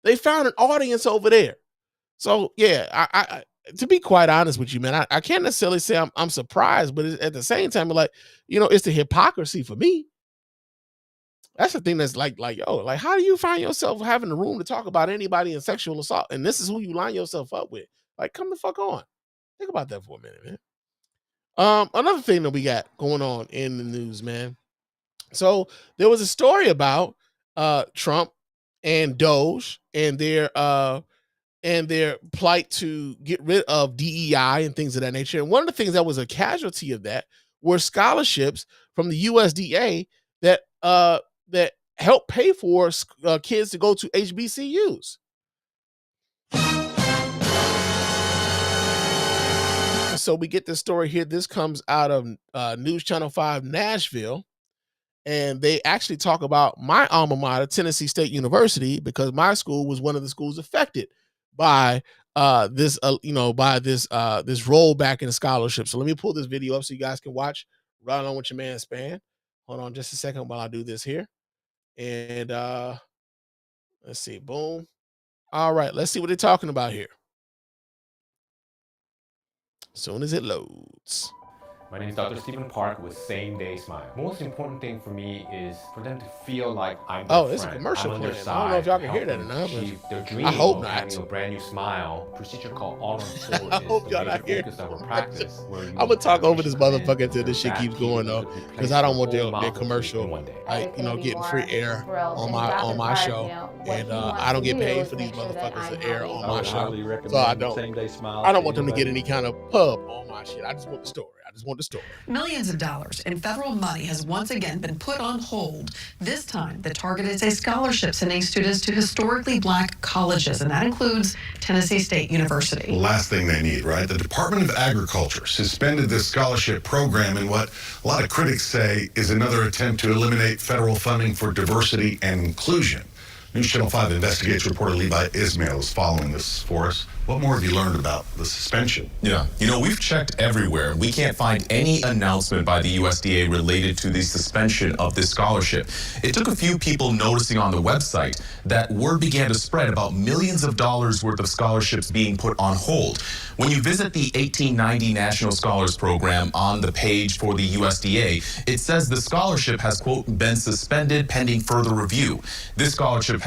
They found an audience over there. So, yeah, I to be quite honest with you, man, I can't necessarily say I'm surprised, but at the same time, like, it's the hypocrisy for me. That's the thing that's like, yo, like, how do you find yourself having the room to talk about anybody in sexual assault? And this is who you line yourself up with. Like, come the fuck on. Think about that for a minute, man. Another thing that we got going on in the news, man. So there was a story about Trump and Doge and their plight to get rid of DEI and things of that nature. And one of the things that was a casualty of that were scholarships from the USDA that help pay for kids to go to HBCUs. So we get this story here. This comes out of News Channel 5 Nashville. And they actually talk about my alma mater, Tennessee State University, because my school was one of the schools affected by this rollback in scholarship. So let me pull this video up so you guys can watch right on with your man Spann. Hold on just a second while I do this here. And let's see, boom. All right, let's see what they're talking about here. As soon as it loads. My name is Dr. Stephen Park with Same Day Smile. Most important thing for me is for them to feel like I'm their friend. It's a commercial I'm on their plan. side. I don't know if y'all can hear that or not, but I hope not. Having a brand new smile. Procedure called All on Full. I hope y'all not hear. Practice. I'm gonna talk over this motherfucker until this shit keeps going though, because I don't want their commercial, getting free air on my show, and I don't get paid for these motherfuckers to air on my show, so I don't want them to get any kind of pub on my shit. I just want the story. Millions of dollars in federal money has once again been put on hold. This time, the target is a scholarship sending students to historically black colleges, and that includes Tennessee State University. Last thing they need, right? The Department of Agriculture suspended this scholarship program in what a lot of critics say is another attempt to eliminate federal funding for diversity and inclusion. News Channel 5 investigates reporter Levi Ismail is following this for us. What more have you learned about the suspension? Yeah, we've checked everywhere. We can't find any announcement by the USDA related to the suspension of this scholarship. It took a few people noticing on the website that word began to spread about millions of dollars worth of scholarships being put on hold. When you visit the 1890 National Scholars Program on the page for the USDA, it says the scholarship has, quote, been suspended pending further review. This scholarship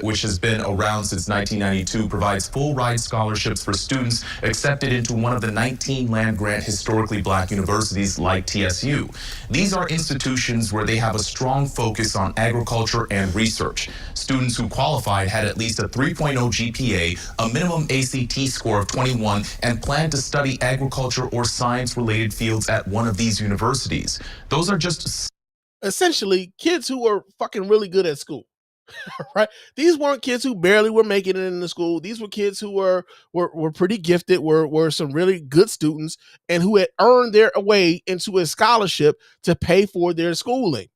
which has been around since 1992, provides full ride scholarships for students accepted into one of the 19 land-grant historically black universities like TSU. These are institutions where they have a strong focus on agriculture and research. Students who qualified had at least a 3.0 GPA, a minimum ACT score of 21, and planned to study agriculture or science-related fields at one of these universities. Those are just essentially kids who are fucking really good at school. Right? These weren't kids who barely were making it in the school. These were kids who were pretty gifted, were some really good students, and who had earned their way into a scholarship to pay for their schooling.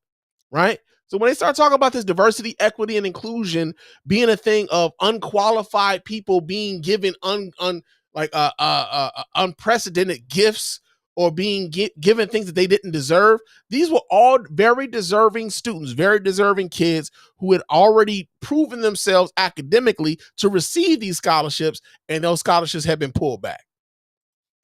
Right? So when they start talking about this diversity, equity, and inclusion being a thing of unqualified people being given unprecedented gifts or being given things that they didn't deserve. These were all very deserving students, very deserving kids who had already proven themselves academically to receive these scholarships, and those scholarships have been pulled back.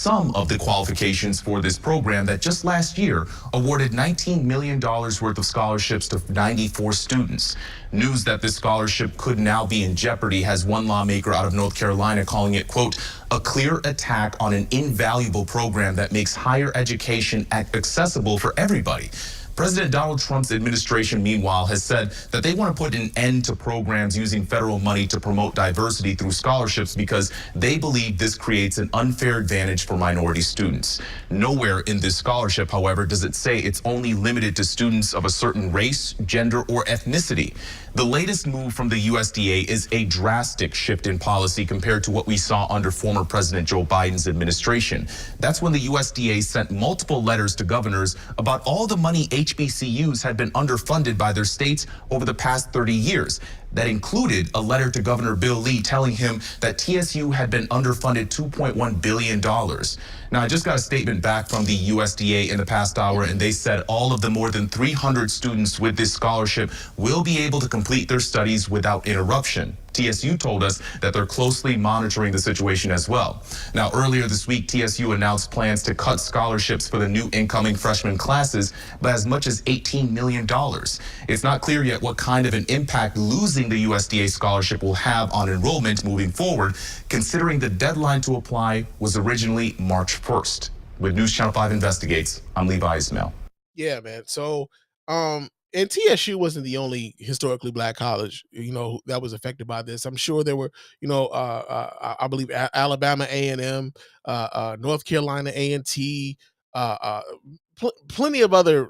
Some of the qualifications for this program that just last year awarded $19 million worth of scholarships to 94 students. News that this scholarship could now be in jeopardy has one lawmaker out of North Carolina calling it, quote, a clear attack on an invaluable program that makes higher education accessible for everybody. President Donald Trump's administration, meanwhile, has said that they want to put an end to programs using federal money to promote diversity through scholarships because they believe this creates an unfair advantage for minority students. Nowhere in this scholarship, however, does it say it's only limited to students of a certain race, gender, or ethnicity. The latest move from the USDA is a drastic shift in policy compared to what we saw under former President Joe Biden's administration. That's when the USDA sent multiple letters to governors about all the money HBCUs had been underfunded by their states over the past 30 years. that included a letter to Governor Bill Lee telling him that TSU had been underfunded $2.1 billion. Now, I just got a statement back from the USDA in the past hour, and they said all of the more than 300 students with this scholarship will be able to complete their studies without interruption. TSU told us that they're closely monitoring the situation as well. Now, earlier this week, TSU announced plans to cut scholarships for the new incoming freshman classes by as much as $18 million. It's not clear yet what kind of an impact losing the USDA scholarship will have on enrollment moving forward, considering the deadline to apply was originally March 1st. With News Channel 5 Investigates, I'm Levi Ismail. Yeah, man. So, and TSU wasn't the only historically black college, that was affected by this. I'm sure there were, I believe Alabama A&M, North Carolina A&T, plenty of other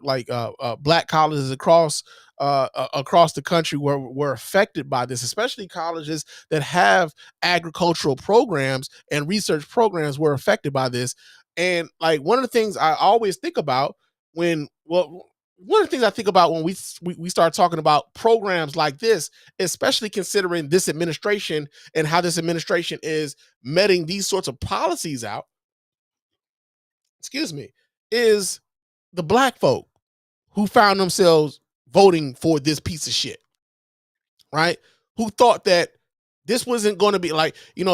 black colleges across the country were affected by this, especially colleges that have agricultural programs and research programs were affected by this. And like one of the things I always think about when we start talking about programs like this, especially considering this administration and how this administration is meting these sorts of policies out, is the black folk who found themselves voting for this piece of shit, right? Who thought that this wasn't going to be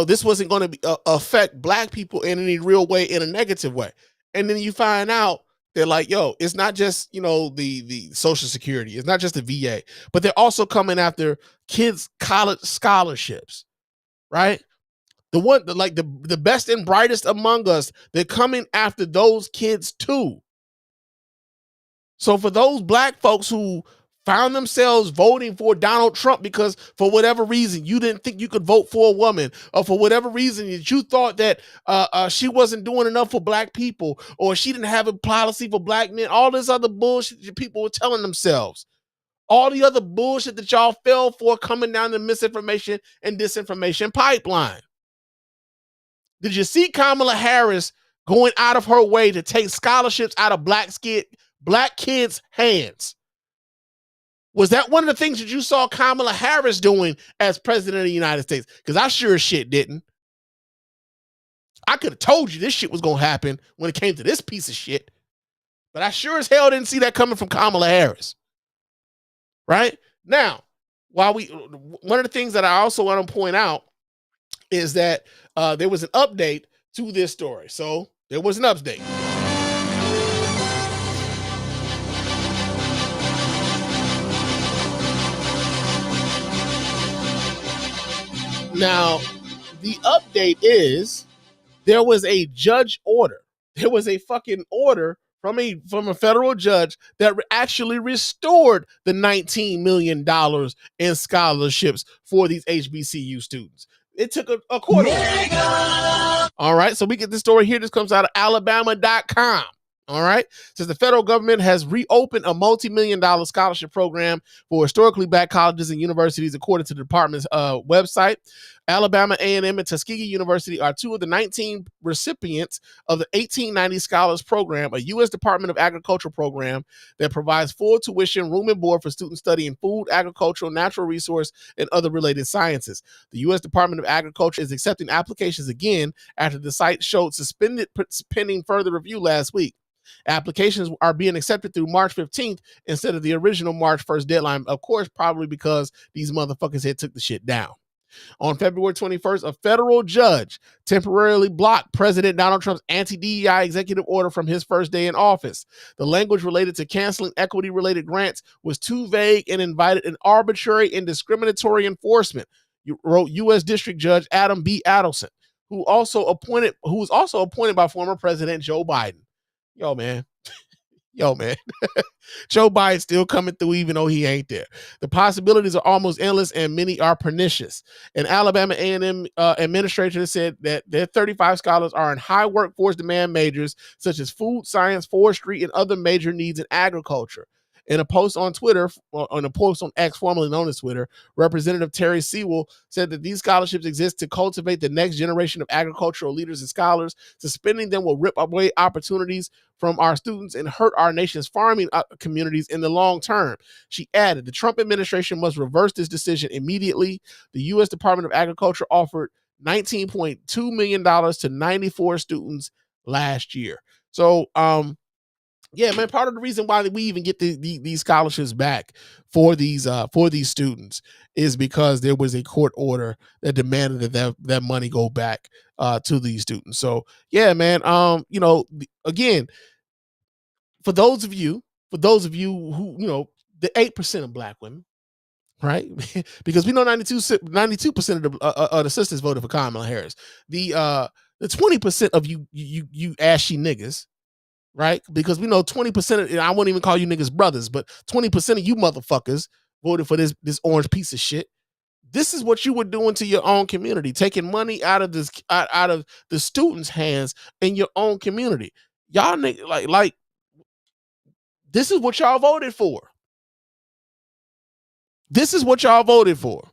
this wasn't going to affect black people in any real way, in a negative way. And then you find out they're like, yo, it's not just, the Social Security. It's not just the VA, but they're also coming after kids' college scholarships, right? The best and brightest among us, they're coming after those kids too. So for those black folks who found themselves voting for Donald Trump because for whatever reason you didn't think you could vote for a woman, or for whatever reason that you thought that she wasn't doing enough for black people, or she didn't have a policy for black men, all this other bullshit that people were telling themselves, all the other bullshit that y'all fell for coming down the misinformation and disinformation pipeline. Did you see Kamala Harris going out of her way to take scholarships out of black kids' hands? Was that one of the things that you saw Kamala Harris doing as president of the United States? Because I sure as shit didn't. I could have told you this shit was going to happen when it came to this piece of shit. But I sure as hell didn't see that coming from Kamala Harris. Right? Now, one of the things that I also want to point out is that there was an update to this story. So there was an update. Now, the update is there was a judge order. There was a fucking order from a federal judge that actually restored the $19 million in scholarships for these HBCU students. It took a quarter. All right, so we get this story here. This comes out of Alabama.com. All right. Says the federal government has reopened a multi-million-dollar scholarship program for historically black colleges and universities, according to the department's website. Alabama A&M and Tuskegee University are two of the 19 recipients of the 1890 Scholars Program, a U.S. Department of Agriculture program that provides full tuition, room and board for students studying food, agricultural, natural resource, and other related sciences. The U.S. Department of Agriculture is accepting applications again after the site showed suspended pending further review last week. Applications are being accepted through March 15th instead of the original March 1st deadline, of course, probably because these motherfuckers had took the shit down. On February 21st, a federal judge temporarily blocked President Donald Trump's anti-DEI executive order from his first day in office. The language related to canceling equity-related grants was too vague and invited an arbitrary and discriminatory enforcement, wrote U.S. District Judge Adam B. Adelson, who was also appointed by former President Joe Biden. Yo, man. Joe Biden's still coming through even though he ain't there. The possibilities are almost endless and many are pernicious. An Alabama A&M administrator said that their 35 scholars are in high workforce demand majors such as food, science, forestry, and other major needs in agriculture. In a post on Twitter, on a post on X, formerly known as Twitter, Representative Terry Sewell said that these scholarships exist to cultivate the next generation of agricultural leaders and scholars. Suspending them will rip away opportunities from our students and hurt our nation's farming communities in the long term. She added, the Trump administration must reverse this decision immediately. The U.S. Department of Agriculture offered $19.2 million to 94 students last year. So, yeah, man, part of the reason why we even get these scholarships back for these students is because there was a court order that demanded that money go back to these students. So, yeah, man, again, for those of you who, the 8% of Black women, right? Because we know 92% of the sisters voted for Kamala Harris. The 20% of you ashy niggas, right? Because we know 20% of, I won't even call you niggas brothers, but 20% of you motherfuckers voted for this orange piece of shit. This is what you were doing to your own community, taking money out of the students' hands in your own community. Y'all niggas, like this is what y'all voted for. This is what y'all voted for.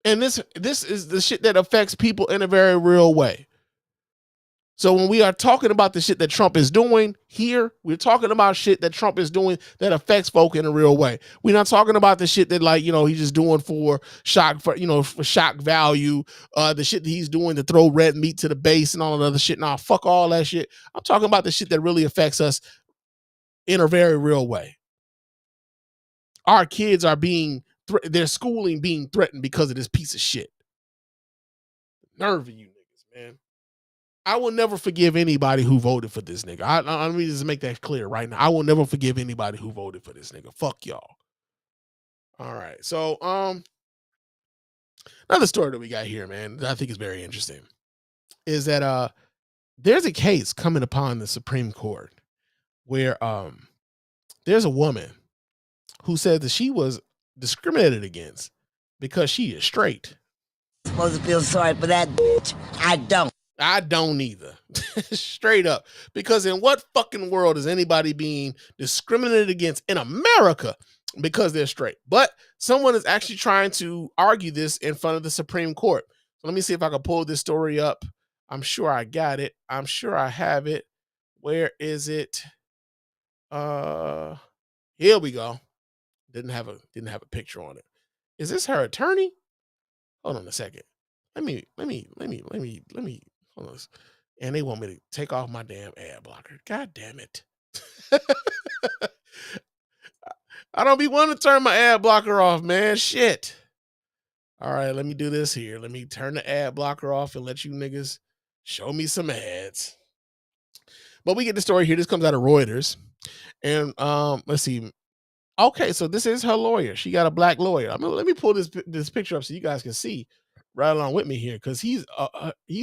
And this is the shit that affects people in a very real way. So when we are talking about the shit that Trump is doing here, we're talking about shit that Trump is doing that affects folk in a real way. We're not talking about the shit that, like, he's just doing for shock value, the shit that he's doing to throw red meat to the base and all that other shit. Nah, fuck all that shit. I'm talking about the shit that really affects us in a very real way. Our kids are their schooling being threatened because of this piece of shit. Nerve of you niggas, man. I will never forgive anybody who voted for this nigga. Let me just make that clear right now. I will never forgive anybody who voted for this nigga. Fuck y'all. All right. So, another story that we got here, man, that I think is very interesting, is that there's a case coming upon the Supreme Court where there's a woman who said that she was discriminated against because she is straight. I'm supposed to feel sorry for that bitch. I don't. I don't either. Straight up. Because in what fucking world is anybody being discriminated against in America because they're straight? But someone is actually trying to argue this in front of the Supreme Court. So let me see if I can pull this story up. I'm sure I got it. I'm sure I have it. Where is it? Here we go. Didn't have a picture on it. Is this her attorney? Hold on a second. Let me hold on. And they want me to take off my damn ad blocker. God damn it. I don't be wanting to turn my ad blocker off, man. Shit. All right, let me do this here. Let me turn the ad blocker off and let you niggas show me some ads. But we get the story here. This comes out of Reuters. And let's see. Okay, so this is her lawyer. She got a Black lawyer. Let me pull this picture up so you guys can see right along with me here, because he's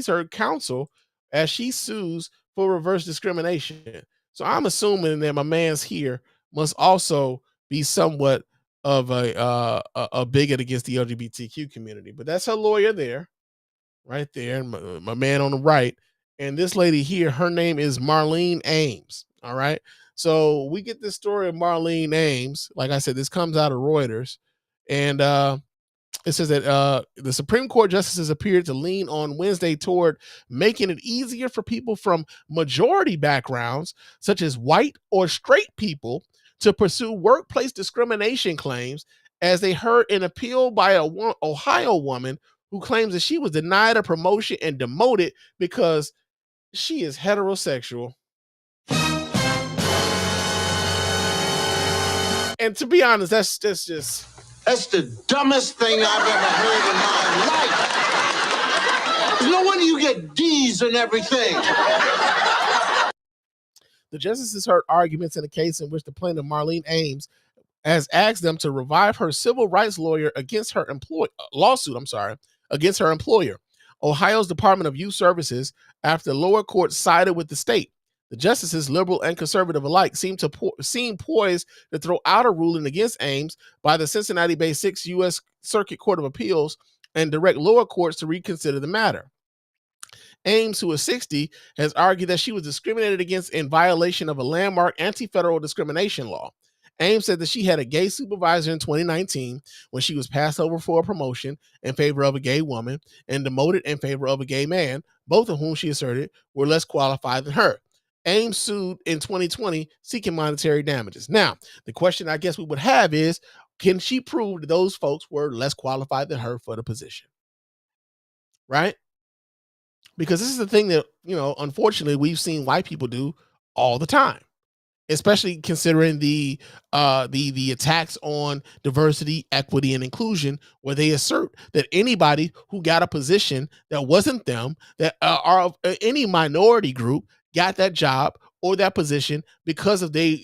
her counsel as she sues for reverse discrimination. So I'm assuming that my man's here must also be somewhat of a bigot against the LGBTQ community. But that's her lawyer there, right there, my man on the right. And this lady here, her name is Marlene Ames. All right. So we get this story of Marlene Ames. Like I said, this comes out of Reuters. And it says that the Supreme Court justices appeared to lean on Wednesday toward making it easier for people from majority backgrounds, such as white or straight people, to pursue workplace discrimination claims, as they heard an appeal by an Ohio woman who claims that she was denied a promotion and demoted because she is heterosexual. And to be honest, that's the dumbest thing I've ever heard in my life. No wonder you get D's and everything. The justices heard arguments in a case in which the plaintiff, Marlene Ames, has asked them to revive her civil rights lawyer against her lawsuit against her employer, Ohio's Department of Youth Services, after the lower court sided with the state. The justices, liberal and conservative alike, seem poised to throw out a ruling against Ames by the Cincinnati-based 6th U.S. Circuit Court of Appeals and direct lower courts to reconsider the matter. Ames, who is 60, has argued that she was discriminated against in violation of a landmark anti-federal discrimination law. Ames said that she had a gay supervisor in 2019 when she was passed over for a promotion in favor of a gay woman and demoted in favor of a gay man, both of whom she asserted were less qualified than her. Ames sued in 2020 seeking monetary damages. Now, the question I guess we would have is, can she prove that those folks were less qualified than her for the position? Right? Because this is the thing that, unfortunately, we've seen white people do all the time, especially considering the attacks on diversity, equity, and inclusion, where they assert that anybody who got a position that wasn't them, that are of any minority group, got that job or that position because of their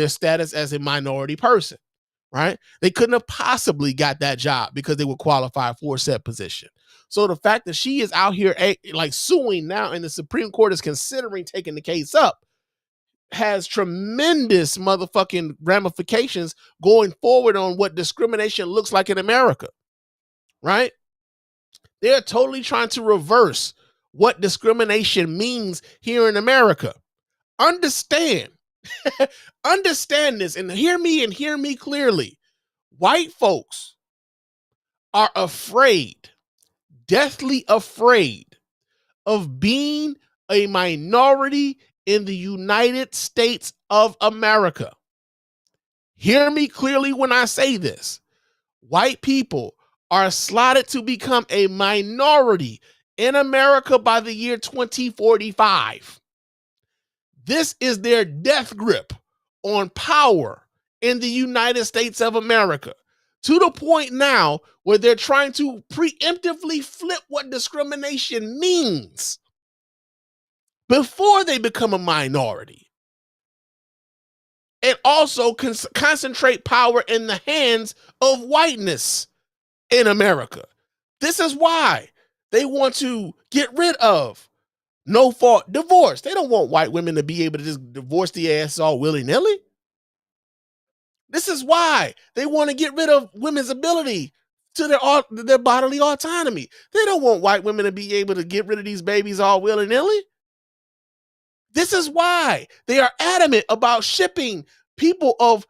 status as a minority person. Right? They couldn't have possibly got that job because they were qualified for said position. So the fact that she is out here like suing now and the Supreme Court is considering taking the case up has tremendous motherfucking ramifications going forward on what discrimination looks like in America. Right? They're totally trying to reverse what discrimination means here in America. Understand this and hear me clearly. White folks are afraid, deathly afraid of being a minority in the United States of America. Hear me clearly when I say this. White people are slotted to become a minority in America by the year 2045. This is their death grip on power in the United States of America, to the point now where they're trying to preemptively flip what discrimination means before they become a minority, and also concentrate power in the hands of whiteness in America. This is why they want to get rid of no fault divorce. They don't want white women to be able to just divorce the ass all willy-nilly. This is why they want to get rid of women's ability to their bodily autonomy. They don't want white women to be able to get rid of these babies all willy-nilly. This is why they are adamant about shipping people of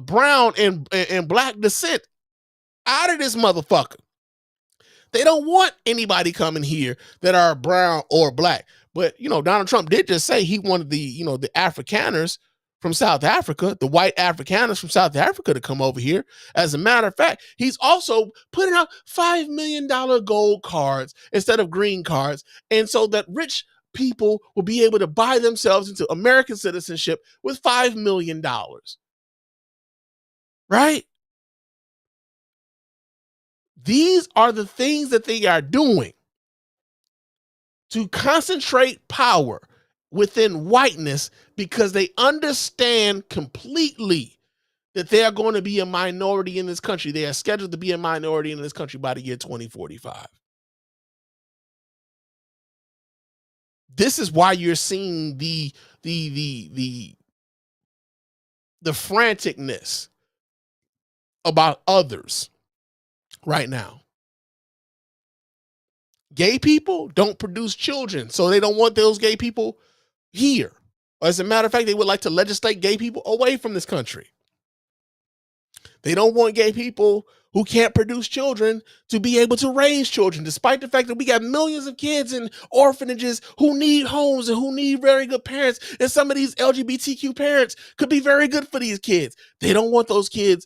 brown and black descent out of this motherfucker. They don't want anybody coming here that are brown or black. But, Donald Trump did just say he wanted the Afrikaners from South Africa, the white Afrikaners from South Africa to come over here. As a matter of fact, he's also putting out $5 million gold cards instead of green cards. And so that rich people will be able to buy themselves into American citizenship with $5 million. Right? These are the things that they are doing to concentrate power within whiteness, because they understand completely that they are going to be a minority in this country. They are scheduled to be a minority in this country by the year 2045. This is why you're seeing the franticness about others right now. Gay people don't produce children, so they don't want those gay people here. As a matter of fact, they would like to legislate gay people away from this country. They don't want gay people who can't produce children to be able to raise children, despite the fact that we got millions of kids in orphanages who need homes and who need very good parents. And some of these LGBTQ parents could be very good for these kids. They don't want those kids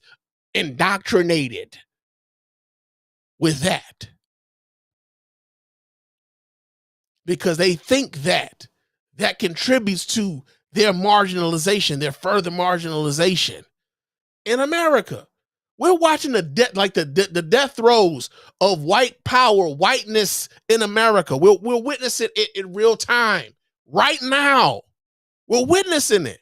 indoctrinated with that, because they think that contributes to their marginalization, their further marginalization in America. We're watching the death throes of white power, whiteness in America. We're witnessing it in real time right now. We're witnessing it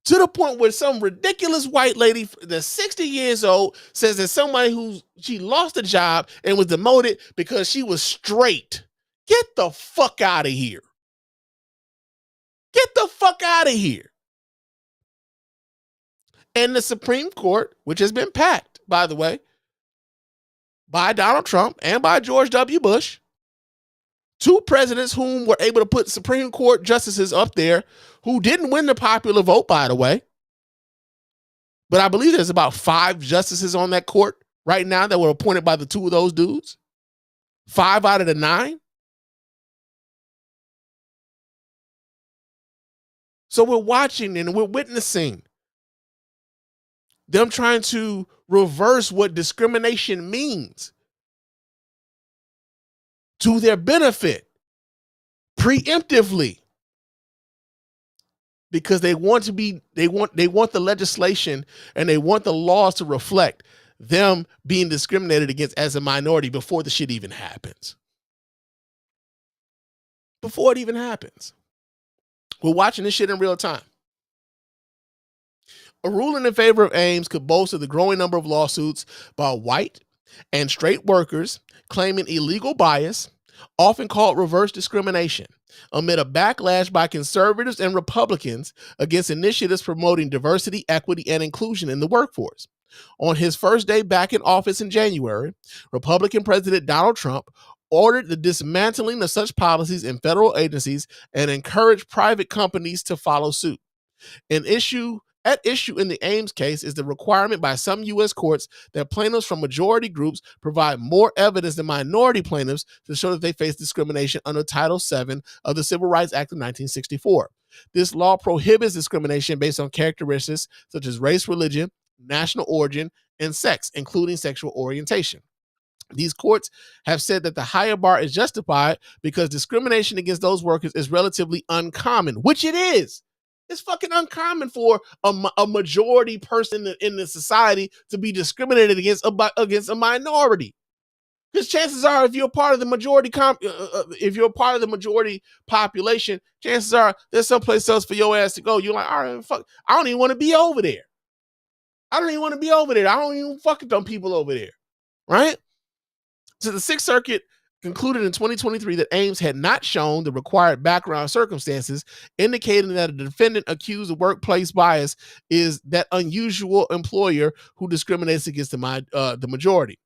to the point where some ridiculous white lady that's 60 years old says that somebody she lost a job and was demoted because she was straight. Get the fuck out of here. Get the fuck out of here. And the Supreme Court, which has been packed, by the way, by Donald Trump and by George W. Bush, two presidents whom were able to put Supreme Court justices up there who didn't win the popular vote, by the way. But I believe there's about 5 justices on that court right now that were appointed by the two of those dudes. 5 out of the 9. So we're watching and we're witnessing them trying to reverse what discrimination means to their benefit preemptively, because they want the legislation and they want the laws to reflect them being discriminated against as a minority before the shit even happens. Before it even happens. We're watching this shit in real time. A ruling in favor of Ames could boast of the growing number of lawsuits by white and straight workers claiming illegal bias, often called reverse discrimination, amid a backlash by conservatives and Republicans against initiatives promoting diversity, equity, and inclusion in the workforce. On his first day back in office in January, Republican President Donald Trump ordered the dismantling of such policies in federal agencies and encouraged private companies to follow suit. At issue in the Ames case is the requirement by some U.S. courts that plaintiffs from majority groups provide more evidence than minority plaintiffs to show that they face discrimination under Title VII of the Civil Rights Act of 1964. This law prohibits discrimination based on characteristics such as race, religion, national origin, and sex, including sexual orientation. These courts have said that the higher bar is justified because discrimination against those workers is relatively uncommon, which it is. It's fucking uncommon for a majority person in the society to be discriminated against a minority. Because chances are, if you're part of the majority, if you're part of the majority population, chances are there's someplace else for your ass to go. You're like, all right, fuck, I don't even want to be over there. I don't even fuck with them people over there, right? So the Sixth Circuit concluded in 2023 that Ames had not shown the required background circumstances, indicating that a defendant accused of workplace bias is that unusual employer who discriminates against the majority.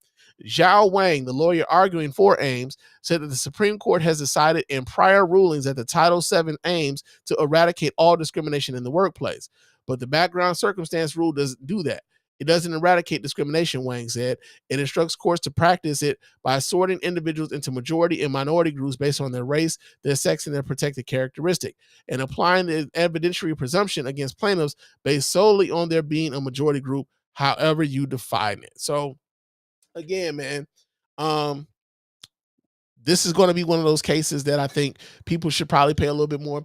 Zhao Wang, the lawyer arguing for Ames, said that the Supreme Court has decided in prior rulings that the Title VII aims to eradicate all discrimination in the workplace. But the background circumstance rule doesn't do that. It doesn't eradicate discrimination, Wang said. It instructs courts to practice it by sorting individuals into majority and minority groups based on their race, their sex, and their protected characteristic, and applying the evidentiary presumption against plaintiffs based solely on their being a majority group, however you define it. So, again, man, this is going to be one of those cases that I think people should probably pay a little bit more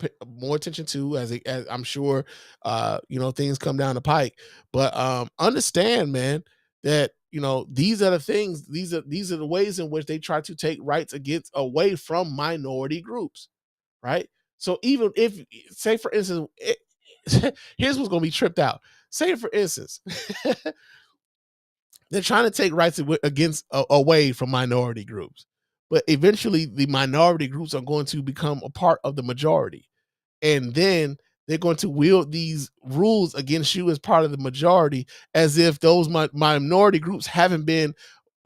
attention to as I'm sure, things come down the pike. But understand, man, that these are the things. These are the ways in which they try to take rights away from minority groups, right? So even if, say for instance, here's what's going to be tripped out. Say for instance. They're trying to take rights away from minority groups. But eventually the minority groups are going to become a part of the majority. And then they're going to wield these rules against you as part of the majority, as if those minority groups haven't been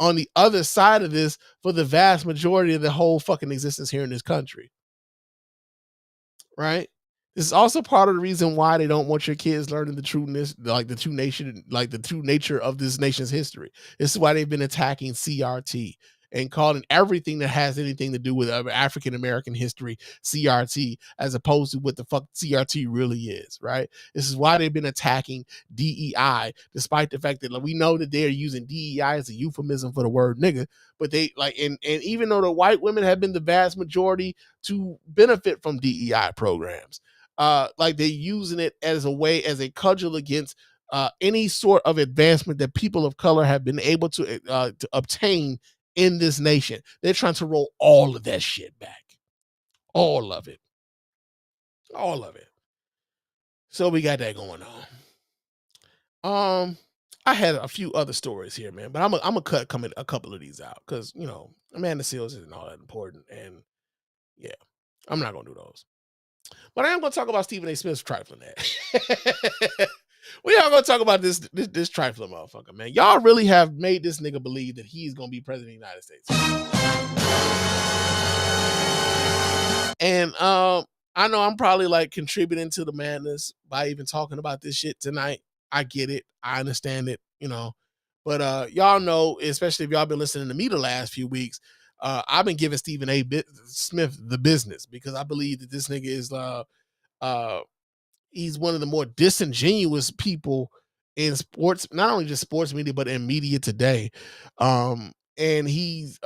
on the other side of this for the vast majority of the whole fucking existence here in this country. Right? This is also part of the reason why they don't want your kids learning the trueness, like the true nature of this nation's history. This is why they've been attacking CRT and calling everything that has anything to do with African American history CRT, as opposed to what the fuck CRT really is, right? This is why they've been attacking DEI, despite the fact that we know that they're using DEI as a euphemism for the word nigga. But they and even though the white women have been the vast majority to benefit from DEI programs, they're using it as a cudgel against any sort of advancement that people of color have been able to obtain in this nation. They're trying to roll all of that shit back. All of it. So we got that going on. I had a few other stories here, man, but I'm gonna cut a couple of these out because Amanda Seals isn't all that important, and yeah, I'm not gonna do those. But I am gonna talk about Stephen A. Smith's trifling that. We are gonna talk about this trifling motherfucker, man. Y'all really have made this nigga believe that he's gonna be president of the United States. And I know I'm probably like contributing to the madness by even talking about this shit tonight. I get it. I understand it, you know. But y'all know, especially if y'all been listening to me the last few weeks, I've been giving Stephen A. Smith the business because I believe that this nigga is he's one of the more disingenuous people in sports, not only just sports media, but in media today. And he's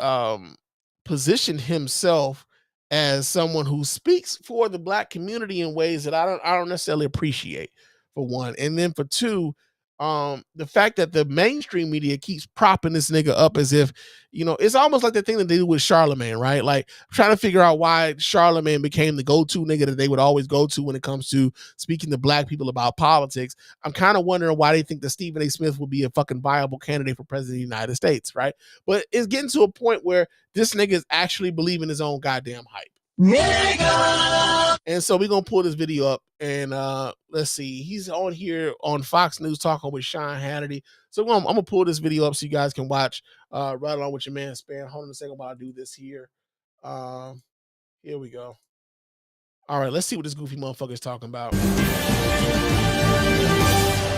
positioned himself as someone who speaks for the black community in ways that I don't necessarily appreciate, for one. And then for two, the fact that the mainstream media keeps propping this nigga up as if, you know, it's almost like the thing that they do with Charlemagne, right? Like, I'm trying to figure out why Charlemagne became the go-to nigga that they would always go to when it comes to speaking to black people about politics. I'm kind of wondering why they think that Stephen A. Smith would be a fucking viable candidate for president of the United States, right? But it's getting to a point where this nigga is actually believing his own goddamn hype. Nigga! And so we're gonna pull this video up and let's see. He's on here on Fox News talking with Sean Hannity. So I'm gonna pull this video up so you guys can watch right along with your man Spann. Hold on a second while I do this here. Here we go. All right, let's see what this goofy motherfucker is talking about.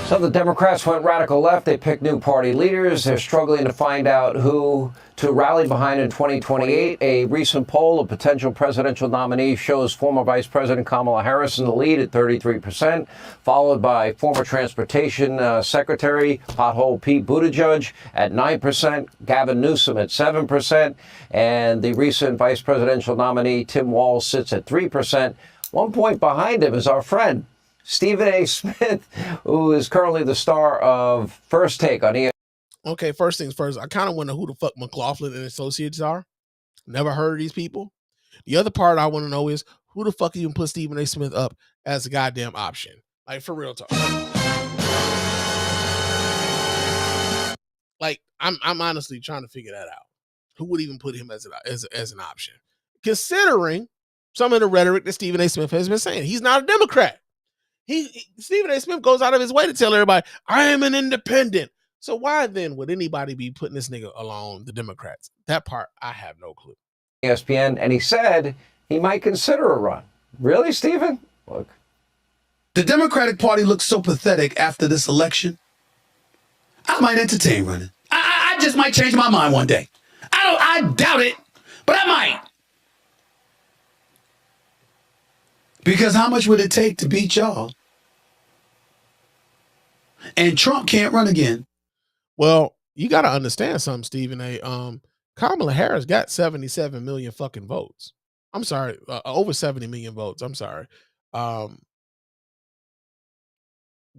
So the Democrats went radical left. They picked new party leaders. They're struggling to find out who to rally behind in 2028. A recent poll of potential presidential nominees shows former Vice President Kamala Harris in the lead at 33%, followed by former Transportation Secretary Pothole Pete Buttigieg at 9%, Gavin Newsom at 7%, and the recent vice presidential nominee Tim Walz sits at 3%. 1 point behind him is our friend Stephen A. Smith, who is currently the star of First Take on ESPN. Okay, first things first, I kind of wonder who the fuck McLaughlin and Associates are. Never heard of these people. The other part I want to know is who the fuck even put Stephen A. Smith up as a goddamn option? Like, for real talk. Like, I'm honestly trying to figure that out. Who would even put him as an option? Considering some of the rhetoric that Stephen A. Smith has been saying. He's not a Democrat. Stephen A. Smith goes out of his way to tell everybody, I am an independent. So why then would anybody be putting this nigga along the Democrats? That part, I have no clue. ESPN, and he said he might consider a run. Really, Stephen? Look. The Democratic Party looks so pathetic after this election. I might entertain running. I just might change my mind one day. I doubt it, but I might. Because how much would it take to beat y'all? And Trump can't run again. Well, you got to understand something, Stephen A. Kamala Harris got 77 million fucking votes. I'm sorry, over 70 million votes. I'm sorry.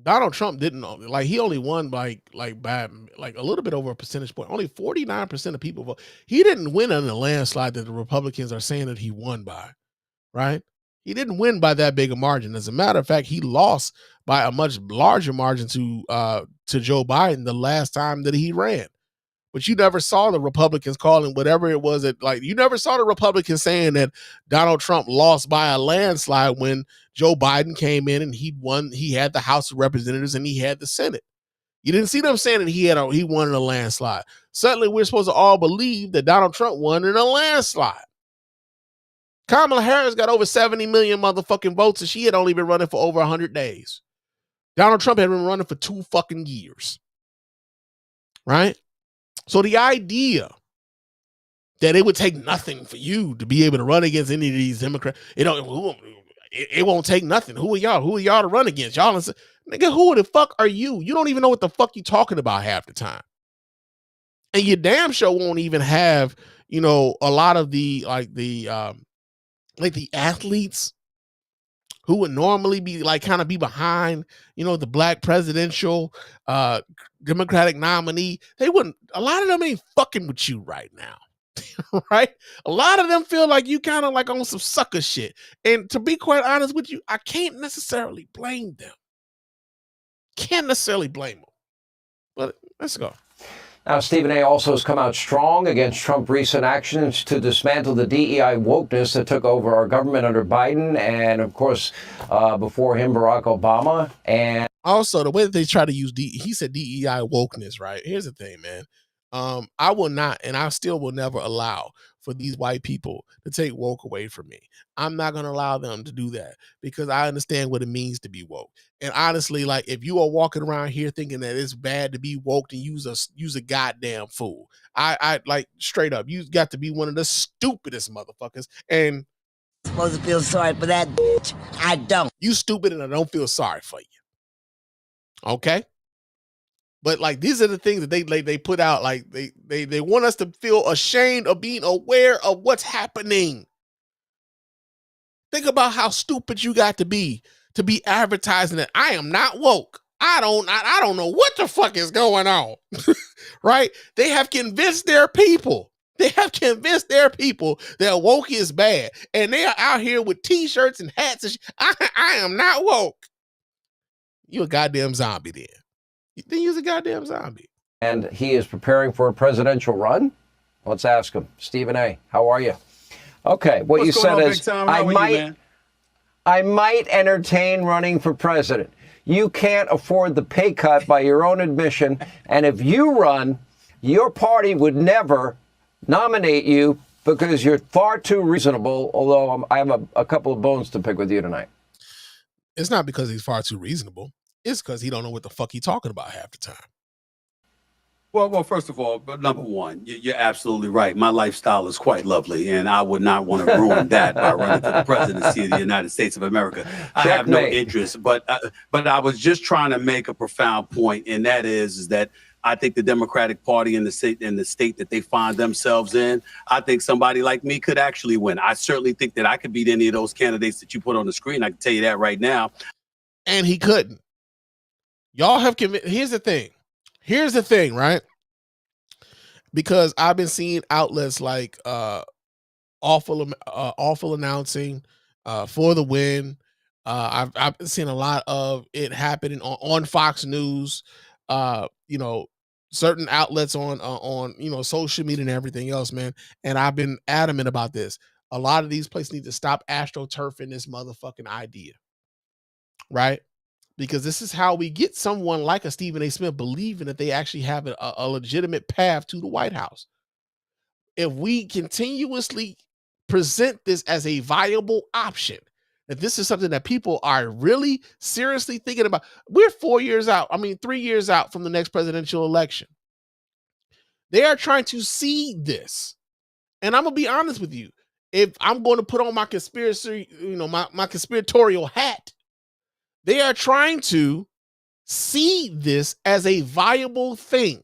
Donald Trump didn't, like, he only won by a little bit over a percentage point. Only 49% of people vote. He didn't win in a landslide that the Republicans are saying that he won by, right? He didn't win by that big a margin. As a matter of fact, he lost by a much larger margin to Joe Biden the last time that he ran. But you never saw the Republicans calling whatever it was you never saw the Republicans saying that Donald Trump lost by a landslide when Joe Biden came in and he won. He had the House of Representatives and he had the Senate. You didn't see them saying that he won in a landslide. Suddenly, we're supposed to all believe that Donald Trump won in a landslide. Kamala Harris got over 70 million motherfucking votes, and she had only been running for over 100 days. Donald Trump had been running for 2 fucking years. Right? So the idea that it would take nothing for you to be able to run against any of these Democrats, it won't take nothing. Who are y'all? Who are y'all to run against? Y'all, nigga, who the fuck are you? You don't even know what the fuck you talking about half the time. And your damn show won't even have, a lot of the athletes who would normally be kind of be behind, the black presidential Democratic nominee. A lot of them ain't fucking with you right now. Right? A lot of them feel like you kind of like on some sucker shit. And to be quite honest with you, I can't necessarily blame them. Can't necessarily blame them. But let's go. Now, Stephen A. also has come out strong against Trump's recent actions to dismantle the DEI wokeness that took over our government under Biden and, of course, before him, Barack Obama. And Also, the way that they try to use he said DEI wokeness, right? Here's the thing, man. I will not, and I still will never allow for these white people to take woke away from me. I'm not going to allow them to do that because I understand what it means to be woke. And honestly, like if you are walking around here thinking that it's bad to be woke and use a goddamn fool, I like straight up, you got to be one of the stupidest motherfuckers. And supposed to feel sorry for that bitch. I don't. You stupid, and I don't feel sorry for you. Okay. But like these are the things that they put out. Like they want us to feel ashamed of being aware of what's happening. Think about how stupid you got to be advertising that I am not woke. I don't know what the fuck is going on. Right? They have convinced their people. They have convinced their people that woke is bad. And they are out here with t-shirts and hats and I am not woke. You a goddamn zombie then. Then you're a goddamn zombie. And he is preparing for a presidential run? Let's ask him. Stephen A., how are you? Okay, what you said is, I might entertain running for president. You can't afford the pay cut by your own admission, and if you run, your party would never nominate you because you're far too reasonable, although I have a couple of bones to pick with you tonight. It's not because he's far too reasonable. It's because he don't know what the fuck he's talking about half the time. Well, first of all, number one, you're absolutely right. My lifestyle is quite lovely, and I would not want to ruin that by running for the presidency of the United States of America. I have no interest, but I was just trying to make a profound point, and that is that I think the Democratic Party in the state that they find themselves in, I think somebody like me could actually win. I certainly think that I could beat any of those candidates that you put on the screen. I can tell you that right now. And he couldn't. Y'all have convinced. Here's the thing, right? Because I've been seeing outlets like awful announcing for the win. I've seen a lot of it happening on Fox News. Certain outlets on social media and everything else, man. And I've been adamant about this. A lot of these places need to stop astroturfing this motherfucking idea, right? Because this is how we get someone like a Stephen A. Smith believing that they actually have a legitimate path to the White House. If we continuously present this as a viable option, that this is something that people are really seriously thinking about. We're 3 years out from the next presidential election. They are trying to see this. And I'm going to be honest with you. If I'm going to put on my conspiracy, my conspiratorial hat, they are trying to see this as a viable thing.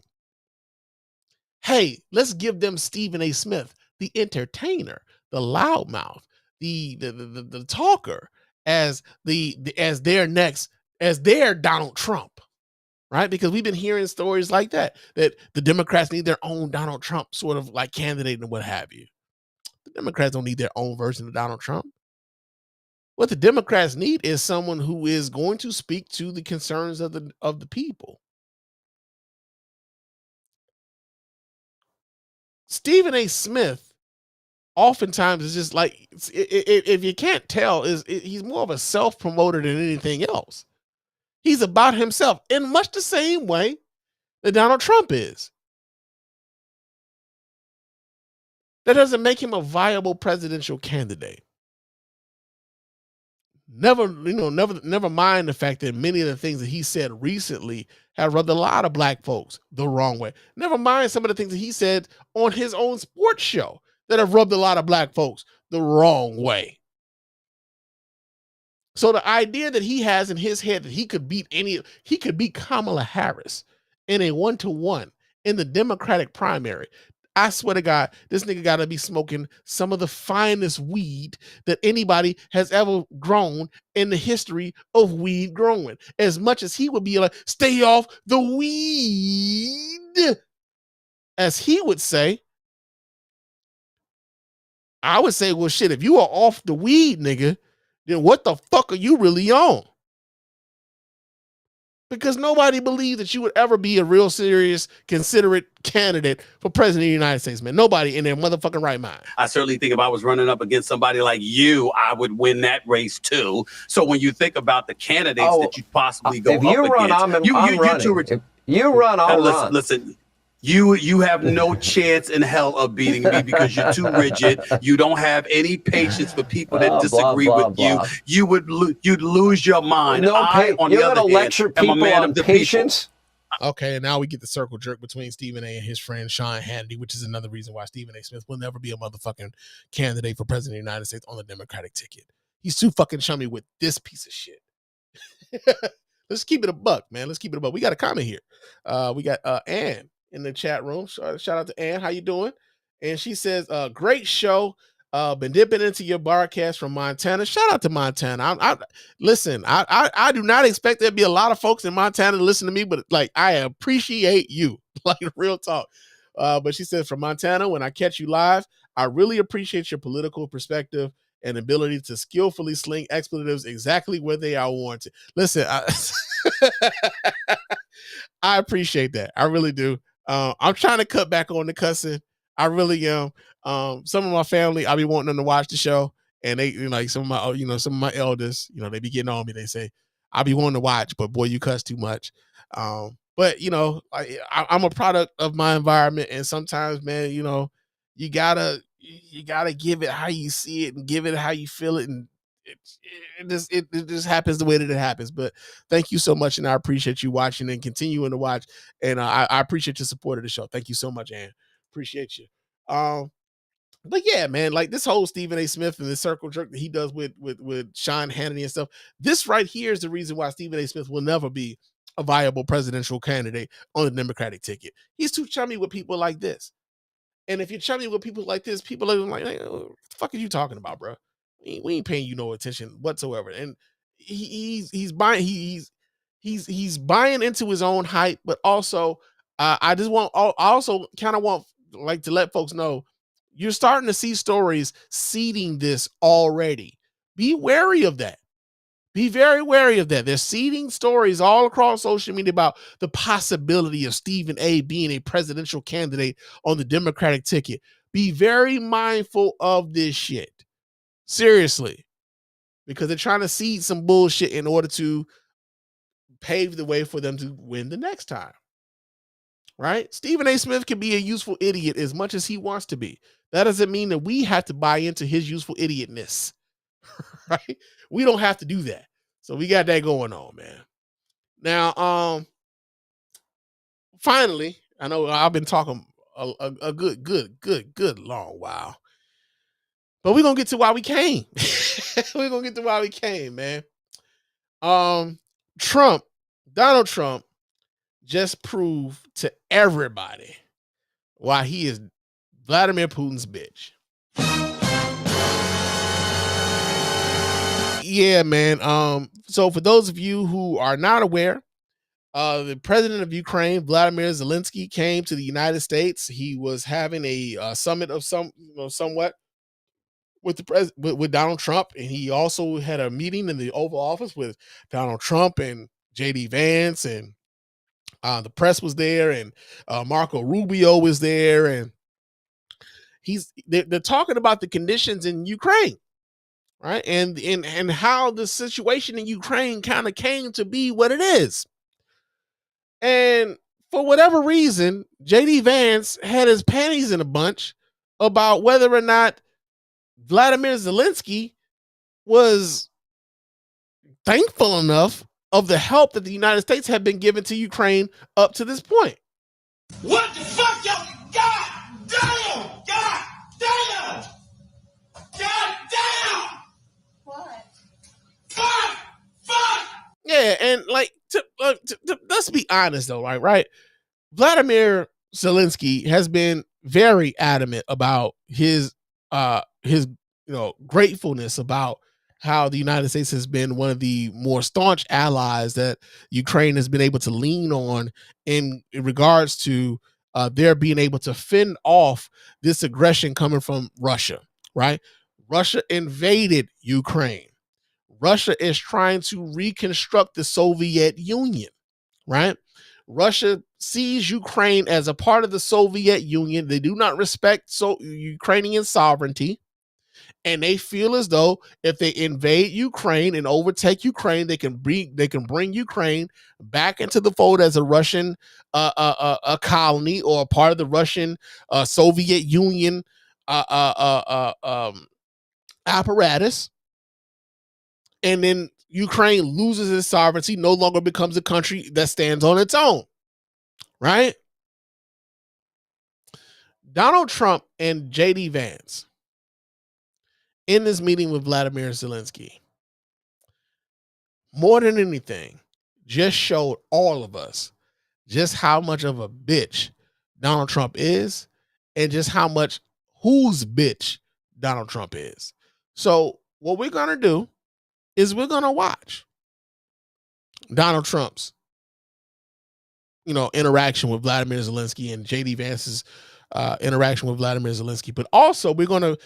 Hey, let's give them Stephen A. Smith, the entertainer, the loudmouth, the talker, as their Donald Trump, right? Because we've been hearing stories like that the Democrats need their own Donald Trump sort of like candidate and what have you. The Democrats don't need their own version of Donald Trump. What the Democrats need is someone who is going to speak to the concerns of the people. Stephen A. Smith oftentimes is just like, if you can't tell, he's more of a self-promoter than anything else. He's about himself in much the same way that Donald Trump is. That doesn't make him a viable presidential candidate. Never mind the fact that many of the things that he said recently have rubbed a lot of black folks the wrong way. Never mind some of the things that he said on his own sports show that have rubbed a lot of black folks the wrong way. So the idea that he has in his head that he could beat Kamala Harris in a 1-to-1 in the Democratic primary. I swear to God, this nigga got to be smoking some of the finest weed that anybody has ever grown in the history of weed growing. As much as he would be like, stay off the weed, as he would say, I would say, well, shit, if you are off the weed, nigga, then what the fuck are you really on? because nobody believed that you would ever be a real serious, considerate candidate for president of the United States, man. Nobody in their motherfucking right mind. I certainly think if I was running up against somebody like you, I would win that race too. So when you think about the candidates that you possibly go if you up run, against, I'm running. If you run, I'll run. Listen. You have no chance in hell of beating me because you're too rigid. You don't have any patience for people that disagree with you. You'd lose your mind. No, on you're the other going to lecture hand, am a people man on of the patience? people. Okay, and now we get the circle jerk between Stephen A. and his friend Sean Hannity, which is another reason why Stephen A. Smith will never be a motherfucking candidate for president of the United States on the Democratic ticket. He's too fucking chummy with this piece of shit. Let's keep it a buck, man. Let's keep it a buck. We got a comment here. We got Ann in the chat room. Shout out to Ann. How you doing? And she says, great show. Been dipping into your broadcast from Montana. Shout out to Montana. Listen, I do not expect there to be a lot of folks in Montana to listen to me, but like, I appreciate you. Like, real talk. But she says, from Montana, when I catch you live, I really appreciate your political perspective and ability to skillfully sling expletives exactly where they are warranted. Listen, I appreciate that. I really do. I'm trying to cut back on the cussing. I really am. Some of my family, I be wanting them to watch the show, and they, like some of my elders, they be getting on me. They say, I be wanting to watch, but boy, you cuss too much. But I'm a product of my environment, and sometimes, man, you gotta give it how you see it and give it how you feel it, and it just happens the way that it happens. But thank you so much, and I appreciate you watching and continuing to watch, and I appreciate your support of the show. Thank you so much, Ann. Appreciate you. But yeah, man, like this whole Stephen A. Smith and the circle jerk that he does with Sean Hannity and stuff, this right here is the reason why Stephen A. Smith will never be a viable presidential candidate on the Democratic ticket. He's too chummy with people like this. And if you're chummy with people like this, people are like, hey, what the fuck are you talking about, bro? We ain't paying you no attention whatsoever. And he's buying into his own hype, but also I also kind of want like to let folks know you're starting to see stories seeding this already. Be wary of that. Be very wary of that. They're seeding stories all across social media about the possibility of Stephen A. being a presidential candidate on the Democratic ticket. Be very mindful of this shit. Seriously. Because they're trying to seed some bullshit in order to pave the way for them to win the next time. Right? Stephen A. Smith can be a useful idiot as much as he wants to be. That doesn't mean that we have to buy into his useful idiotness. Right? We don't have to do that. So we got that going on, man. Now, finally, I know I've been talking a good long while, but we're gonna get to why we came. We're gonna get to why we came, man. Donald Trump just proved to everybody why he is Vladimir Putin's bitch. Yeah, man. So for those of you who are not aware, the president of Ukraine, Vladimir Zelensky, came to the United States. He was having a summit of somewhat with with Donald Trump, and he also had a meeting in the Oval Office with Donald Trump and JD Vance, and the press was there, and Marco Rubio was there, and they're talking about the conditions in Ukraine. Right. And how the situation in Ukraine kind of came to be what it is. And for whatever reason, JD Vance had his panties in a bunch about whether or not Vladimir Zelensky was thankful enough of the help that the United States had been given to Ukraine up to this point. What the fuck, y'all? God damn! God damn! God damn! What? Fuck! Yeah, and like, let's be honest though, right? Vladimir Zelensky has been very adamant about his gratefulness about how the United States has been one of the more staunch allies that Ukraine has been able to lean on in regards to their being able to fend off this aggression coming from Russia, right? Russia invaded Ukraine. Russia is trying to reconstruct the Soviet Union. right? Russia sees Ukraine as a part of the Soviet Union. They do not respect Ukrainian sovereignty. And they feel as though if they invade Ukraine and overtake Ukraine, they can bring Ukraine back into the fold as a Russian a colony or a part of the Russian Soviet Union apparatus. And then Ukraine loses its sovereignty, no longer becomes a country that stands on its own, right? Donald Trump and J.D. Vance, in this meeting with Vladimir Zelensky, more than anything, just showed all of us just how much of a bitch Donald Trump is and just how much whose bitch Donald Trump is. So what we're going to do is we're going to watch Donald Trump's, interaction with Vladimir Zelensky and J.D. Vance's interaction with Vladimir Zelensky. But also we're going to,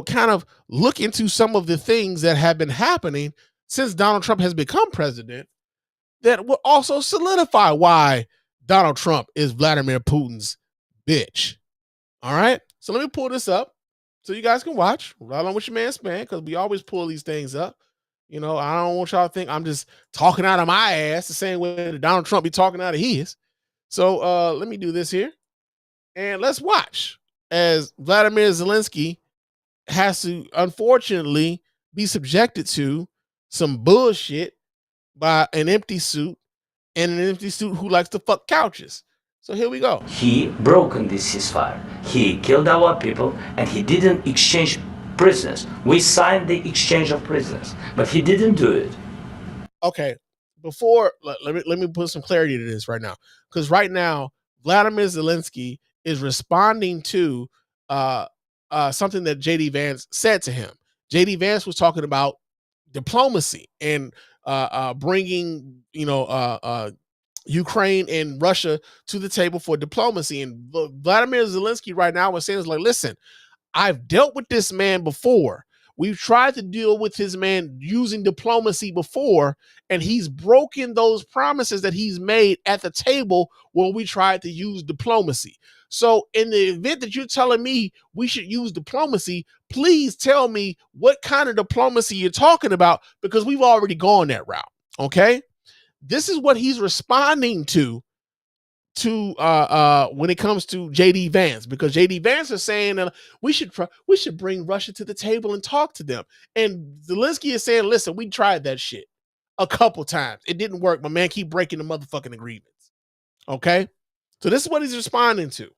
kind of look into some of the things that have been happening since Donald Trump has become president that will also solidify why Donald Trump is Vladimir Putin's bitch. All right. So let me pull this up so you guys can watch right along with your man Spann, because we always pull these things up. I don't want y'all to think I'm just talking out of my ass the same way that Donald Trump be talking out of his. So let me do this here. And let's watch as Vladimir Zelensky has to, unfortunately, be subjected to some bullshit by an empty suit, and an empty suit who likes to fuck couches. So here we go. He broken this ceasefire. He killed our people, and he didn't exchange prisoners. We signed the exchange of prisoners, but he didn't do it. Okay, let me put some clarity to this right now, because right now Vladimir Zelensky is responding to something that J.D. Vance said to him. J.D. Vance was talking about diplomacy and bringing Ukraine and Russia to the table for diplomacy. And Vladimir Zelensky right now was saying, listen, I've dealt with this man before. We've tried to deal with his man using diplomacy before, and he's broken those promises that he's made at the table when we tried to use diplomacy. So in the event that you're telling me we should use diplomacy, please tell me what kind of diplomacy you're talking about, because we've already gone that route. Okay. This is what he's responding to when it comes to J.D. Vance, because J.D. Vance is saying that we should bring Russia to the table and talk to them. And Zelensky is saying, listen, we tried that shit a couple times. It didn't work. My man keep breaking the motherfucking agreements. Okay. So this is what he's responding to.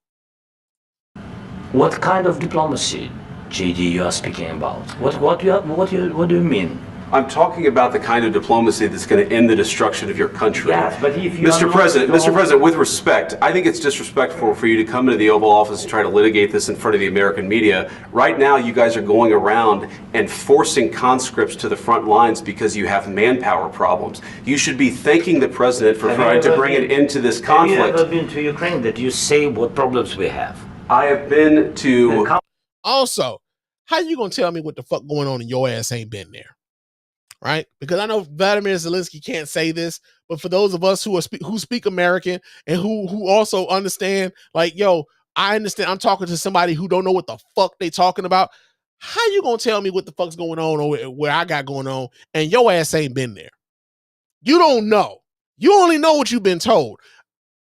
What kind of diplomacy, J.D., you are speaking about? What do you mean? I'm talking about the kind of diplomacy that's going to end the destruction of your country. Yes, but if you Mr. President, with respect, I think it's disrespectful for you to come into the Oval Office and try to litigate this in front of the American media. Right now, you guys are going around and forcing conscripts to the front lines because you have manpower problems. You should be thanking the president for trying to bring an end to this conflict. Have you ever been to Ukraine that you say what problems we have? I have been to... Also, how you going to tell me what the fuck going on and your ass ain't been there? Right? Because I know Vladimir Zelensky can't say this, but for those of us who speak American and who also understand, I understand. I'm talking to somebody who don't know what the fuck they talking about. How you gonna tell me what the fuck's going on or where I got going on and your ass ain't been there? You don't know. You only know what you've been told.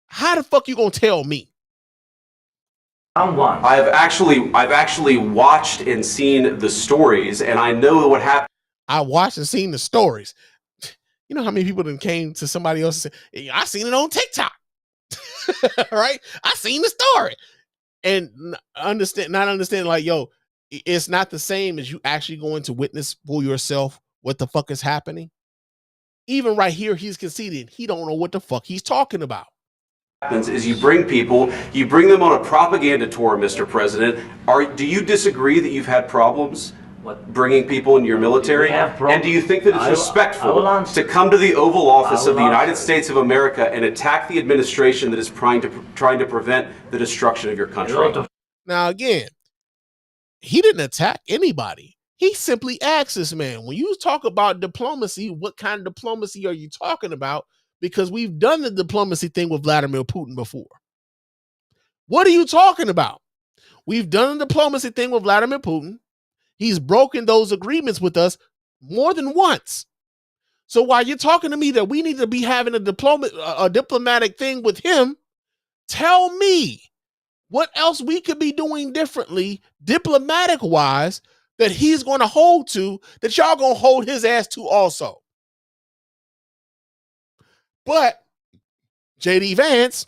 How the fuck you gonna tell me? I've actually watched and seen the stories, and I know what happened. I watched and seen the stories. You know how many people then came to somebody else and said, I seen it on TikTok. Right? I seen the story. And not understand, it's not the same as you actually going to witness for yourself what the fuck is happening. Even right here, he's conceding he don't know what the fuck he's talking about. Is you bring them on a propaganda tour, Mr. President. Do you disagree that you've had problems bringing people into your military? And do you think that it's respectful to come to the Oval Office of the United States of America and attack the administration that is trying to prevent the destruction of your country? Now, again, he didn't attack anybody. He simply asked this man, when you talk about diplomacy, what kind of diplomacy are you talking about? because we've done the diplomacy thing with Vladimir Putin before. What are you talking about? We've done the diplomacy thing with Vladimir Putin. He's broken those agreements with us more than once. So while you're talking to me that we need to be having a diplomatic thing with him, tell me what else we could be doing differently, diplomatic-wise, that he's going to hold to, that y'all going to hold his ass to also. But J.D. Vance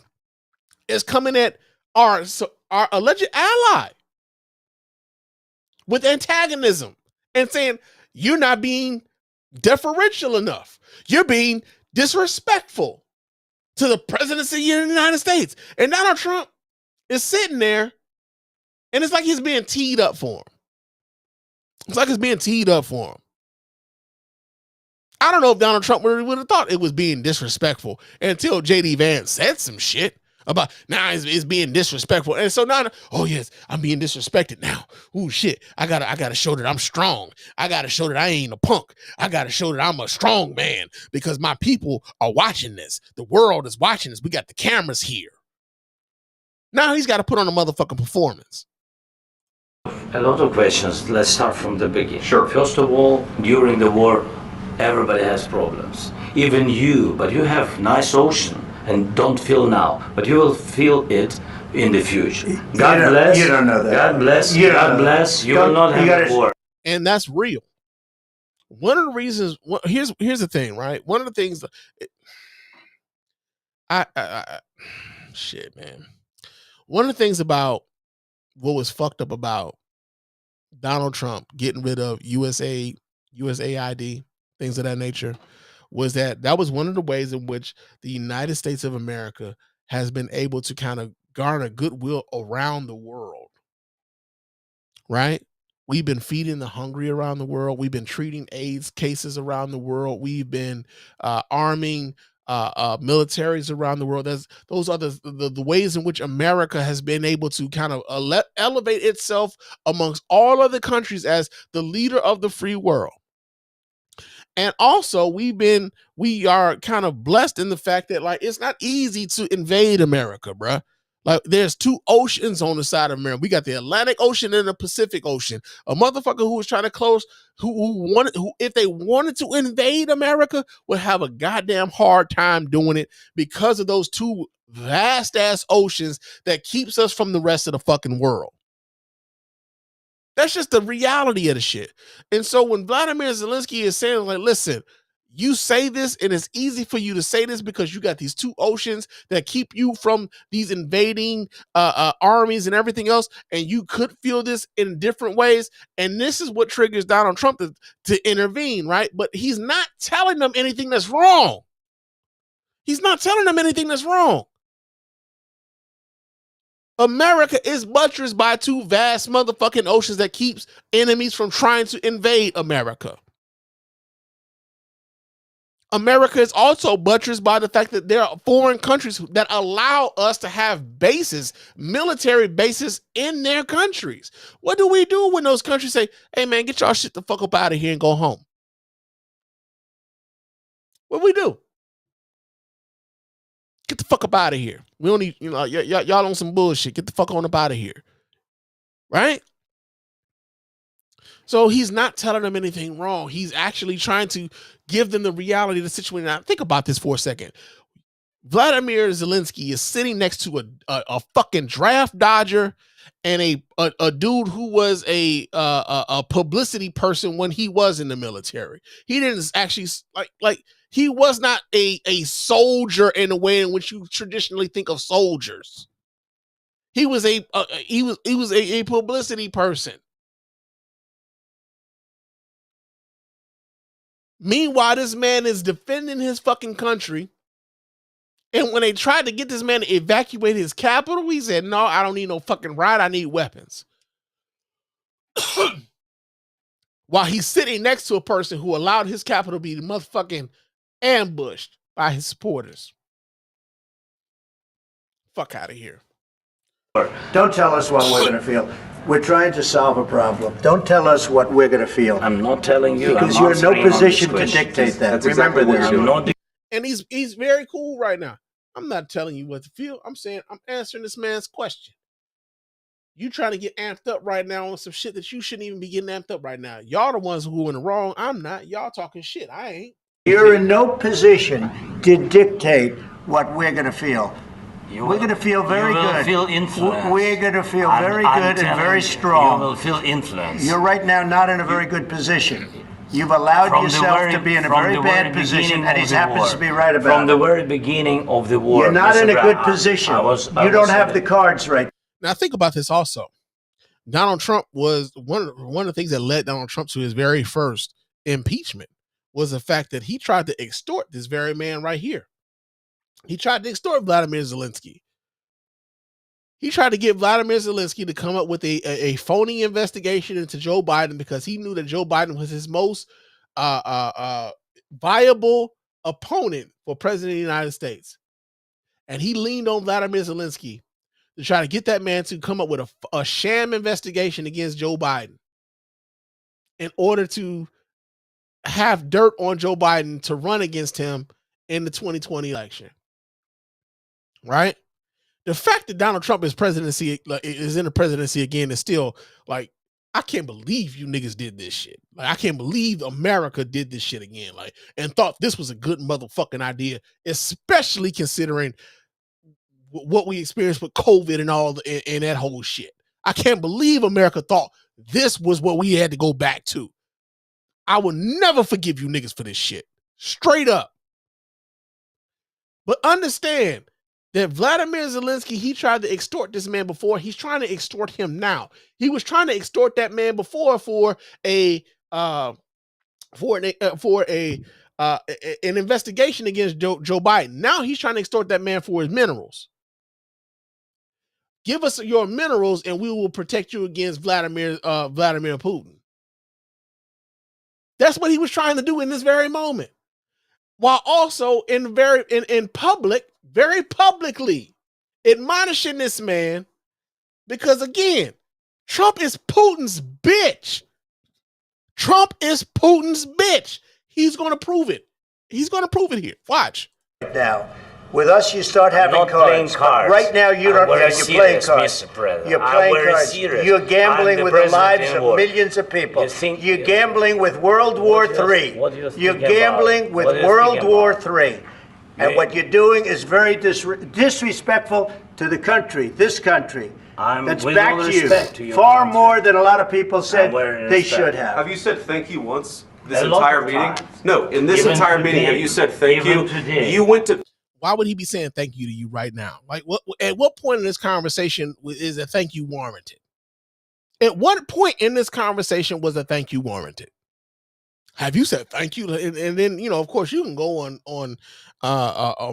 is coming at our alleged ally with antagonism and saying, you're not being deferential enough. You're being disrespectful to the presidency of the United States. And Donald Trump is sitting there, and it's like he's being teed up for him. It's like it's being teed up for him. I don't know if Donald Trump really would have thought it was being disrespectful until J.D. Vance said some shit about, it's being disrespectful. And so now, oh yes, I'm being disrespected now. Ooh, shit. I gotta show that I'm strong. I gotta show that I ain't a punk. I gotta show that I'm a strong man because my people are watching this. The world is watching this. We got the cameras here. Now he's got to put on a motherfucking performance. A lot of questions. Let's start from the beginning. Sure. First of all, during the war, everybody has problems. Even you, but you have nice ocean and don't feel now, but you will feel it in the future. God bless. You don't know that. God bless. God bless. You will not have a war. And that's real. One of the reasons, here's the thing, right? One of the things, shit, man. One of the things about what was fucked up about Donald Trump getting rid of USAID, things of that nature, was that was one of the ways in which the United States of America has been able to kind of garner goodwill around the world, right? We've been feeding the hungry around the world. We've been treating AIDS cases around the world. We've been arming militaries around the world. Those are the ways in which America has been able to kind of elevate itself amongst all other countries as the leader of the free world. And also we are kind of blessed in the fact that, like, it's not easy to invade America, bruh. Like, there's two oceans on the side of America. We got the Atlantic Ocean and the Pacific Ocean. A motherfucker who was trying to close, who if they wanted to invade America, would have a goddamn hard time doing it because of those two vast ass oceans that keeps us from the rest of the fucking world. That's just the reality of the shit. And so when Vladimir Zelensky is saying, like, listen, you say this and it's easy for you to say this because you got these two oceans that keep you from these invading armies and everything else, and you could feel this in different ways. And this is what triggers Donald Trump to intervene, right? But he's not telling them anything that's wrong. He's not telling them anything that's wrong. America is buttressed by two vast motherfucking oceans that keeps enemies from trying to invade America. America is also buttressed by the fact that there are foreign countries that allow us to have bases, military bases in their countries. What do we do when those countries say, hey man, get y'all shit the fuck up out of here and go home? What do we do? Get the fuck up out of here. We don't need, y'all on some bullshit. Get the fuck on up out of here. Right? So he's not telling them anything wrong. He's actually trying to give them the reality of the situation. Now, think about this for a second. Vladimir Zelensky is sitting next to a fucking draft dodger and a dude who was a publicity person when he was in the military. He didn't actually like he was not a soldier in the way in which you traditionally think of soldiers. He was a publicity person. Meanwhile, this man is defending his fucking country. And when they tried to get this man to evacuate his capital, he said, no, I don't need no fucking ride. I need weapons. While he's sitting next to a person who allowed his capital to be motherfucking ambushed by his supporters. Fuck out of here. Don't tell us what we're going to feel. We're trying to solve a problem. Don't tell us what we're going to feel. I'm not telling you. Because you're in no position to dictate that. Remember this. And he's very cool right now. I'm not telling you what to feel. I'm saying I'm answering this man's question. You trying to get amped up right now on some shit that you shouldn't even be getting amped up right now. Y'all the ones who are in the wrong. I'm not. Y'all talking shit. I ain't. You're in no position to dictate what we're going to feel. We're going to feel very good. You will feel influence. We're going to feel very good and very strong. You will feel influence. You're right now not in a very good position. You've allowed yourself to be in a very bad position, and he happens to be right about it. From the very beginning of the war. You're not in a good position. You don't have the cards right. Now think about this also. Donald Trump was one of the things that led Donald Trump to his very first impeachment was the fact that he tried to extort this very man right here. He tried to extort Vladimir Zelensky. He tried to get Vladimir Zelensky to come up with a phony investigation into Joe Biden because he knew that Joe Biden was his most viable opponent for president of the United States. And he leaned on Vladimir Zelensky to try to get that man to come up with a sham investigation against Joe Biden in order to have dirt on Joe Biden to run against him in the 2020 election. Right? The fact that Donald Trump is in the presidency again is still like, I can't believe you niggas did this shit. Like, I can't believe America did this shit again. Like, and thought this was a good motherfucking idea, especially considering what we experienced with COVID and all and that whole shit. I can't believe America thought this was what we had to go back to. I will never forgive you niggas for this shit. Straight up. But understand that Vladimir Zelensky, he tried to extort this man before. He's trying to extort him now. He was trying to extort that man before for an investigation against Joe Biden. Now he's trying to extort that man for his minerals. Give us your minerals and we will protect you against Vladimir Putin. That's what he was trying to do in this very moment. While also in public, very publicly admonishing this man, because again, Trump is Putin's bitch. Trump is Putin's bitch. He's going to prove it. He's going to prove it here. Watch. Now, with us, you start having cards. Right now, you don't. You're playing cards. You're playing cards. You're gambling with the lives of millions of people. You're gambling with World War III. You're gambling with World War III. And what you're doing is very disrespectful to the country, this country. That's back to you. Far more than a lot of people said they should have. Have you said thank you once this entire meeting? No, in this entire meeting, have you said thank you? You went to. Why would he be saying thank you to you right now? Like, at what point in this conversation is a thank you warranted? At what point in this conversation was a thank you warranted? Have you said thank you? And then, you know, of course, you can go on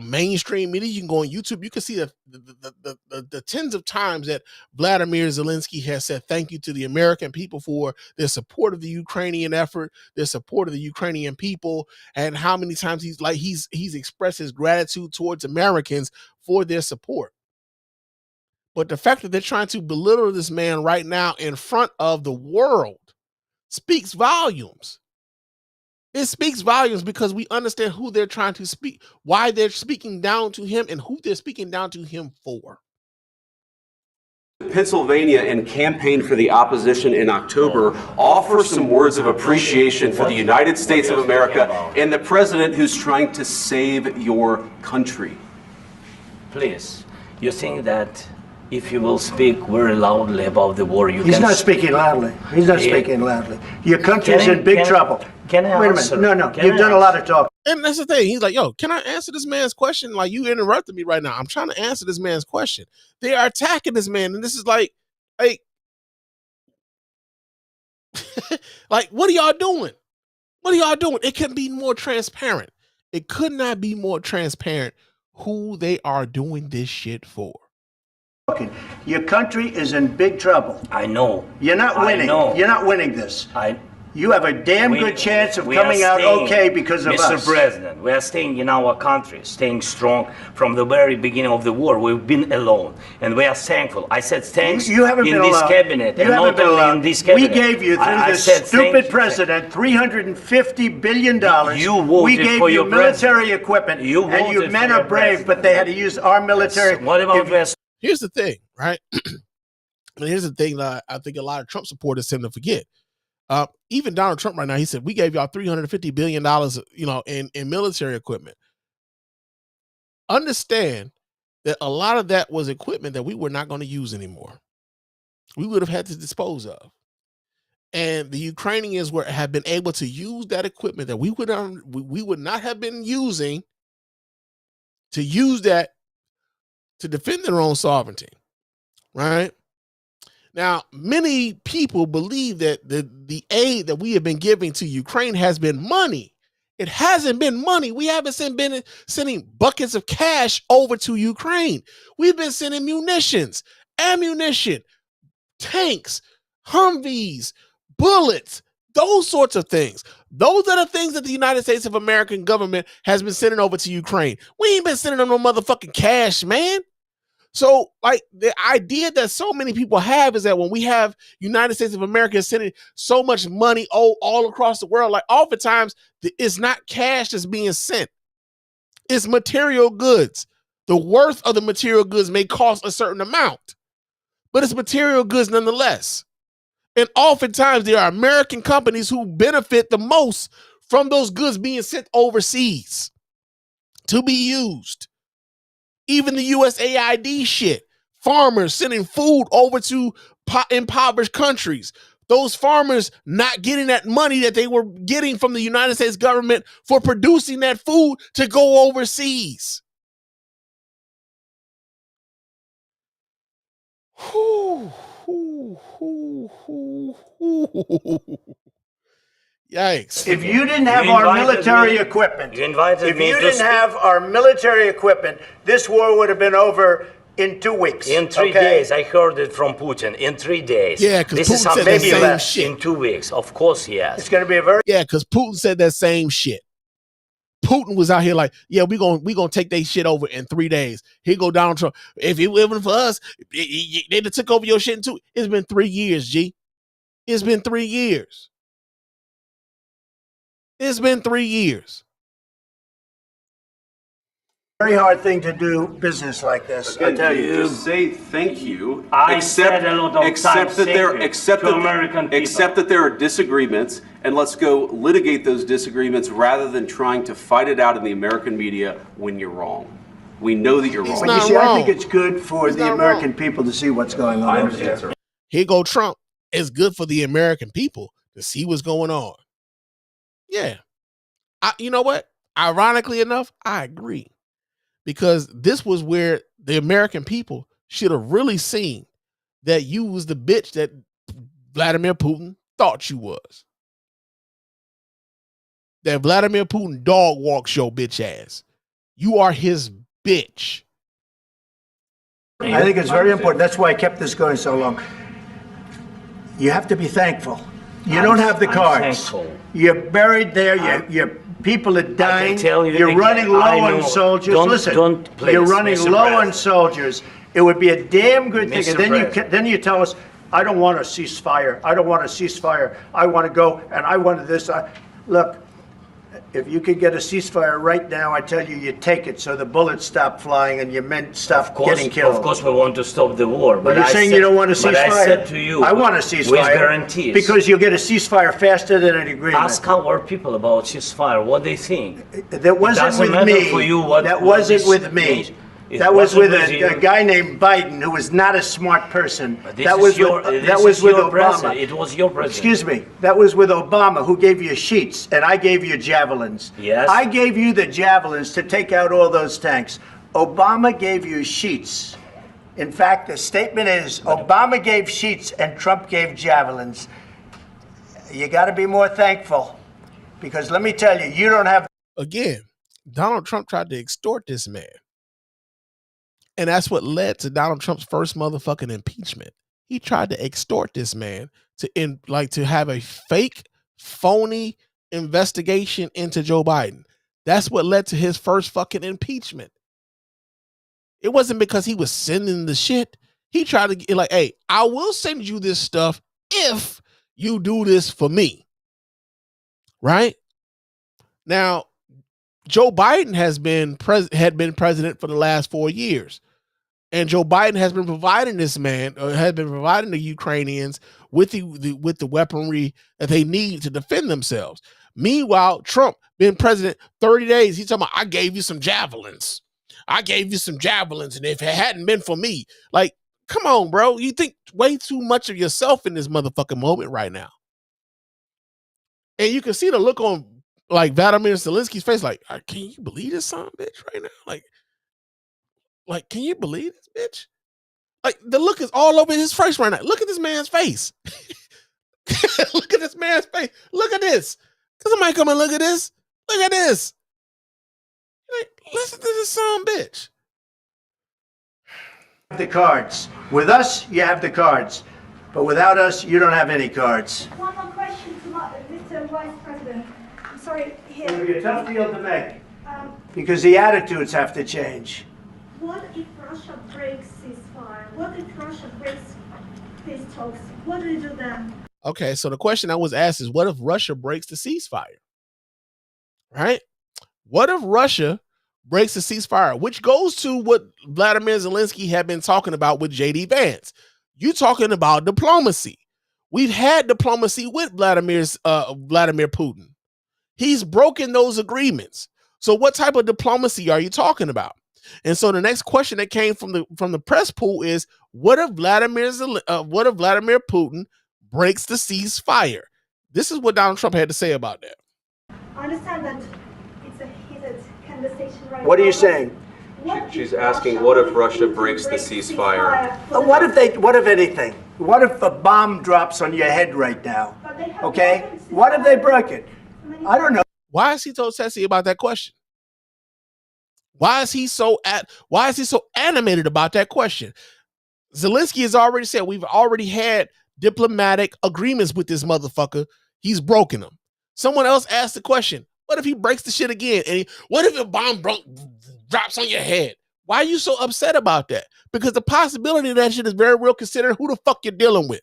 mainstream media. You can go on YouTube. You can see the tens of times that Vladimir Zelensky has said thank you to the American people for their support of the Ukrainian effort, their support of the Ukrainian people, and how many times he's expressed his gratitude towards Americans for their support. But the fact that they're trying to belittle this man right now in front of the world speaks volumes. It speaks volumes because we understand who they're trying to speak, why they're speaking down to him, and who they're speaking down to him for. Pennsylvania and campaign for the opposition in October, offer some words of appreciation for the United States of America and the president who's trying to save your country. Please, you think that if you will speak very loudly about the war, you can... He's not speaking loudly. He's not speaking loudly. Your country's in big trouble. Can I answer? Wait a minute. No. You've done a lot of talking. And that's the thing. He's like, yo, can I answer this man's question? Like, you interrupted me right now. I'm trying to answer this man's question. They are attacking this man. And this is like, like, what are y'all doing? What are y'all doing? It can be more transparent. It could not be more transparent who they are doing this shit for. Your country is in big trouble. I know. You're not winning. You're not winning this. You have a damn good chance of coming out okay because of us. Mr. President, we are staying in our country, staying strong from the very beginning of the war. We've been alone, and we are thankful. I said thanks you haven't in been this alone. cabinet, you and not been only alone. in this cabinet. We gave you, through this stupid president, $350 billion. You voted we gave for you your military equipment, and you men are brave, but they had to use our military. Yes. What about Here's the thing, right? And here's the thing that I think a lot of Trump supporters tend to forget. Even Donald Trump right now, he said, we gave y'all $350 billion, in military equipment. Understand that a lot of that was equipment that we were not going to use anymore. We would have had to dispose of. And the Ukrainians have been able to use that equipment that we would not have been using, to use that to defend their own sovereignty, right? Now, many people believe that the aid that we have been giving to Ukraine has been money. It hasn't been money. We haven't been sending buckets of cash over to Ukraine. We've been sending munitions, ammunition, tanks, Humvees, bullets, those sorts of things. Those are the things that the United States of American government has been sending over to Ukraine. We ain't been sending them no motherfucking cash, man. So, like, the idea that so many people have is that when we have United States of America sending so much money all across the world, like, oftentimes it's not cash that's being sent. It's material goods. The worth of the material goods may cost a certain amount, but it's material goods nonetheless. And oftentimes there are American companies who benefit the most from those goods being sent overseas to be used. Even the USAID shit, farmers sending food over to impoverished countries. Those farmers not getting that money that they were getting from the United States government for producing that food to go overseas. Yikes. If you didn't have our military equipment, this war would have been over in 2 weeks. In 3 days, I heard it from Putin. In 3 days. Yeah, because Putin said that same shit. In 2 weeks, of course he has. It's going to be a very... Yeah, because Putin said that same shit. Putin was out here like, yeah, we gonna take their shit over in 3 days. Here go Donald Trump. If it wasn't for us, they'd have took over your shit in 2. It's been 3 years, G. It's been 3 years. It's been 3 years. Very hard thing to do business like this. Again, I tell you. Just say thank you. Said a lot of accept that there are disagreements, and let's go litigate those disagreements rather than trying to fight it out in the American media when you're wrong. We know that you're wrong. But you see, I think it's good for the American people to see what's going on. I understand, sir. Here go Trump. It's good for the American people to see what's going on. Yeah. You know what? Ironically enough, I agree. Because this was where the American people should have really seen that you was the bitch that Vladimir Putin thought you was. That Vladimir Putin dog walks your bitch ass. You are his bitch. I think it's very important. That's why I kept this going so long. You have to be thankful. You don't have the cards. You're buried there. Your people are dying. You're running low on soldiers. Listen, you're running low on soldiers. It would be a damn good thing. And then you tell us, I don't want a ceasefire. I don't want a ceasefire. I want to go and I want this. Look, if you could get a ceasefire right now, I tell you, you take it so the bullets stop flying and your men stop getting killed. Of course, we want to stop the war. But you're saying you don't want a ceasefire? But I said to you, I want a ceasefire. With guarantees. Because you'll get a ceasefire faster than an agreement. Ask our people about ceasefire, what they think. That wasn't with me. That wasn't with me. That was with a guy named Biden who was not a smart person. That was with Obama. It was your president. Excuse me. That was with Obama, who gave you sheets, and I gave you javelins. Yes. I gave you the javelins to take out all those tanks. Obama gave you sheets. In fact, the statement is Obama gave sheets and Trump gave javelins. You got to be more thankful, because let me tell you, you don't have. Again, Donald Trump tried to extort this man. And that's what led to Donald Trump's first motherfucking impeachment. He tried to extort this man to have a fake phony investigation into Joe Biden. That's what led to his first fucking impeachment. It wasn't because he was sending the shit. He tried to get like, hey, I will send you this stuff if you do this for me. Right? Now, Joe Biden had been president for the last 4 years. And Joe Biden has been providing the Ukrainians with the weaponry that they need to defend themselves. Meanwhile, Trump been president 30 days. He's talking about, I gave you some javelins. I gave you some javelins. And if it hadn't been for me, like, come on, bro. You think way too much of yourself in this motherfucking moment right now. And you can see the look on like Vladimir Zelensky's face, like, can you believe this son of a bitch right now? Like, can you believe this bitch? Like, the look is all over his face right now. Look at this man's face. Look at this man's face. Look at this. Somebody come and look at this. Look at this. Like, listen to this son of a bitch. The cards. With us, you have the cards. But without us, you don't have any cards. One more question to Mr. Vice President. I'm sorry. It's going to be a tough deal to make. Because the attitudes have to change. What if Russia breaks ceasefire? What if Russia breaks peace talks? What do you do then? Okay, so the question I was asked is, what if Russia breaks the ceasefire? Right? What if Russia breaks the ceasefire? Which goes to what Vladimir Zelensky had been talking about with J.D. Vance. You talking about diplomacy. We've had diplomacy with Vladimir Putin. He's broken those agreements. So what type of diplomacy are you talking about? And so the next question that came from the press pool is, what if Vladimir Putin breaks the ceasefire? This is what Donald Trump had to say about that. I understand that it's a heated conversation right now. What are you saying? She's asking, what if Russia breaks the ceasefire? What if anything? What if a bomb drops on your head right now? Okay? What if they broke it? I don't know. Why is he so sassy about that question? Why is he so animated about that question? Zelensky has already said we've already had diplomatic agreements with this motherfucker. He's broken them. Someone else asked the question, what if he breaks the shit again? And what if a bomb drops on your head? Why are you so upset about that? Because the possibility of that shit is very real considering who the fuck you're dealing with.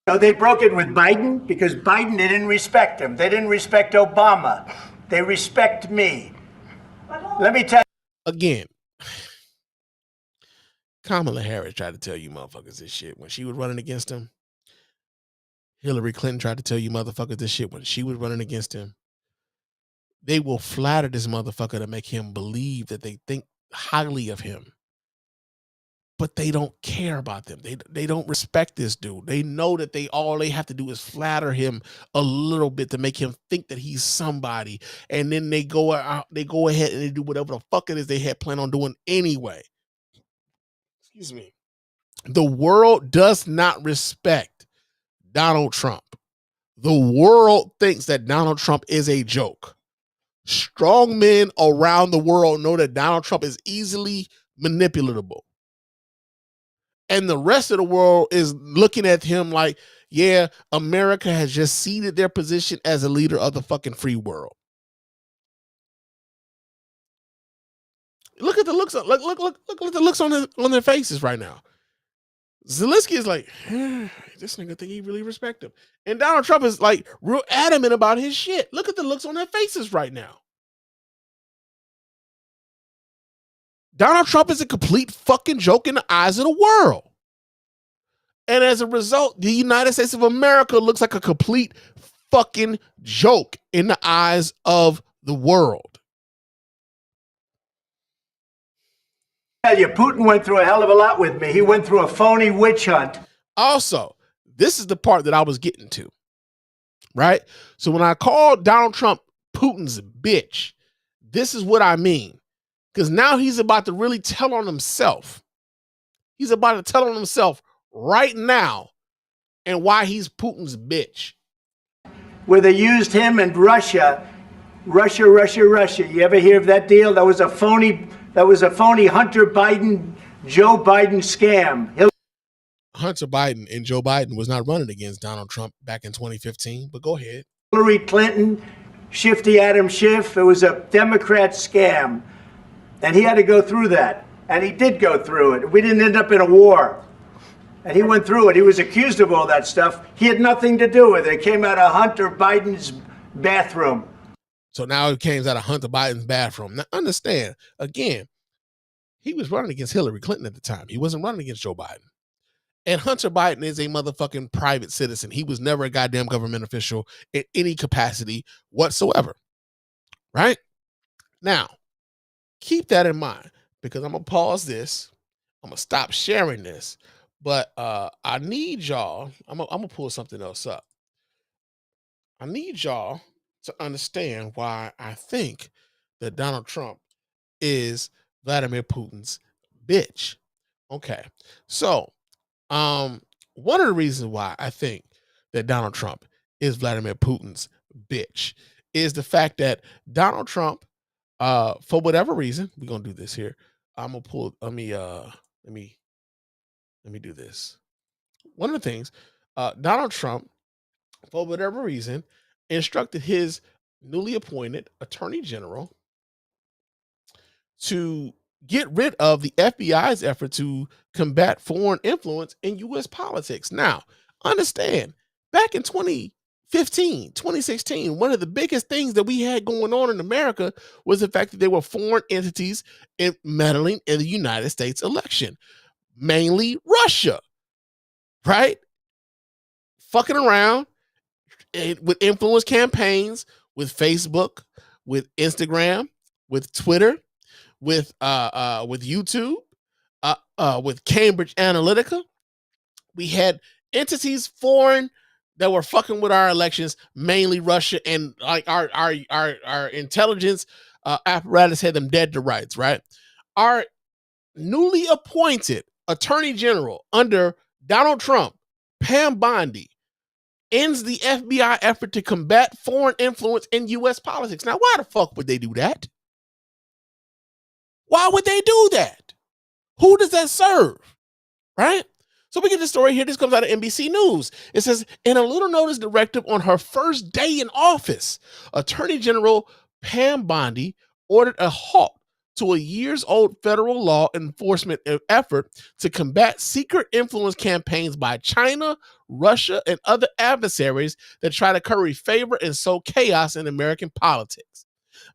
No, they broke it with Biden because Biden, they didn't respect him. They didn't respect Obama. They respect me. Let me tell you. Again, Kamala Harris tried to tell you motherfuckers this shit when she was running against him. Hillary Clinton tried to tell you motherfuckers this shit when she was running against him. They will flatter this motherfucker to make him believe that they think highly of him. But they don't care about them. They don't respect this dude. They know that all they have to do is flatter him a little bit to make him think that he's somebody. And then they go ahead and they do whatever the fuck it is they had planned on doing anyway. Excuse me. The world does not respect Donald Trump. The world thinks that Donald Trump is a joke. Strong men around the world know that Donald Trump is easily manipulatable. And the rest of the world is looking at him like, yeah, America has just ceded their position as a leader of the fucking free world. Look at the looks. Look at the looks on their faces right now. Zelensky is like, this nigga think he really respect him. And Donald Trump is like real adamant about his shit. Look at the looks on their faces right now. Donald Trump is a complete fucking joke in the eyes of the world. And as a result, the United States of America looks like a complete fucking joke in the eyes of the world. I tell you, Putin went through a hell of a lot with me. He went through a phony witch hunt. Also, this is the part that I was getting to, right? So when I called Donald Trump Putin's bitch, this is what I mean. Because now he's about to really tell on himself. He's about to tell on himself right now and why he's Putin's bitch. Where they used him and Russia. You ever hear of that deal? That was a phony Hunter Biden, Joe Biden scam. Hunter Biden and Joe Biden was not running against Donald Trump back in 2015, but go ahead. Hillary Clinton, Shifty Adam Schiff. It was a Democrat scam. And he had to go through that. And he did go through it. We didn't end up in a war. And he went through it. He was accused of all that stuff. He had nothing to do with it. It came out of Hunter Biden's bathroom. So now it came out of Hunter Biden's bathroom. Now understand, again, he was running against Hillary Clinton at the time. He wasn't running against Joe Biden. And Hunter Biden is a motherfucking private citizen. He was never a goddamn government official in any capacity whatsoever. Right? Now, keep that in mind, because I'm going to pause this. I'm going to stop sharing this. But I need y'all, I'm going to pull something else up. I need y'all to understand why I think that Donald Trump is Vladimir Putin's bitch. Okay. So, one of the reasons why I think that Donald Trump is Vladimir Putin's bitch is the fact that Donald Trump, for whatever reason, we're gonna do this here. I'm gonna pull. Let me do this. One of the things, Donald Trump, for whatever reason, instructed his newly appointed Attorney General to get rid of the FBI's effort to combat foreign influence in U.S. politics. Now, understand, back in 2015, 2016, one of the biggest things that we had going on in America was the fact that there were foreign entities meddling in the United States election, mainly Russia, right? Fucking around with influence campaigns, with Facebook, with Instagram, with Twitter, with YouTube, with Cambridge Analytica. We had entities foreign that were fucking with our elections, mainly Russia, and like our intelligence apparatus had them dead to rights, right? Our newly appointed Attorney General under Donald Trump, Pam Bondi, ends the FBI effort to combat foreign influence in U.S. politics. Now, why the fuck would they do that? Why would they do that? Who does that serve? Right? So we get the story here. This comes out of NBC News. It says, in a little notice directive on her first day in office, Attorney General Pam Bondi ordered a halt to a years-old federal law enforcement effort to combat secret influence campaigns by China, Russia, and other adversaries that try to curry favor and sow chaos in American politics.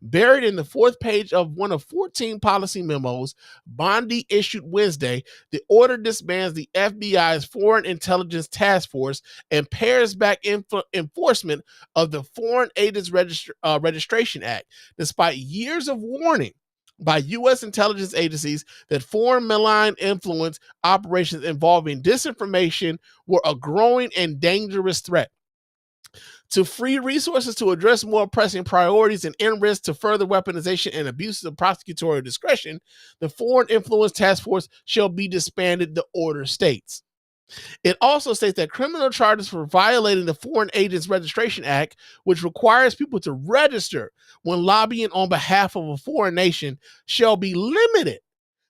Buried in the fourth page of one of 14 policy memos Bondi issued Wednesday, the order disbands the FBI's Foreign Intelligence Task Force and pares back enforcement of the Foreign Agents Registration Act, despite years of warning by U.S. intelligence agencies that foreign malign influence operations involving disinformation were a growing and dangerous threat. To free resources to address more pressing priorities and end risks to further weaponization and abuses of prosecutorial discretion, the Foreign Influence Task Force shall be disbanded, the order states. It also states that criminal charges for violating the Foreign Agents Registration Act, which requires people to register when lobbying on behalf of a foreign nation, shall be limited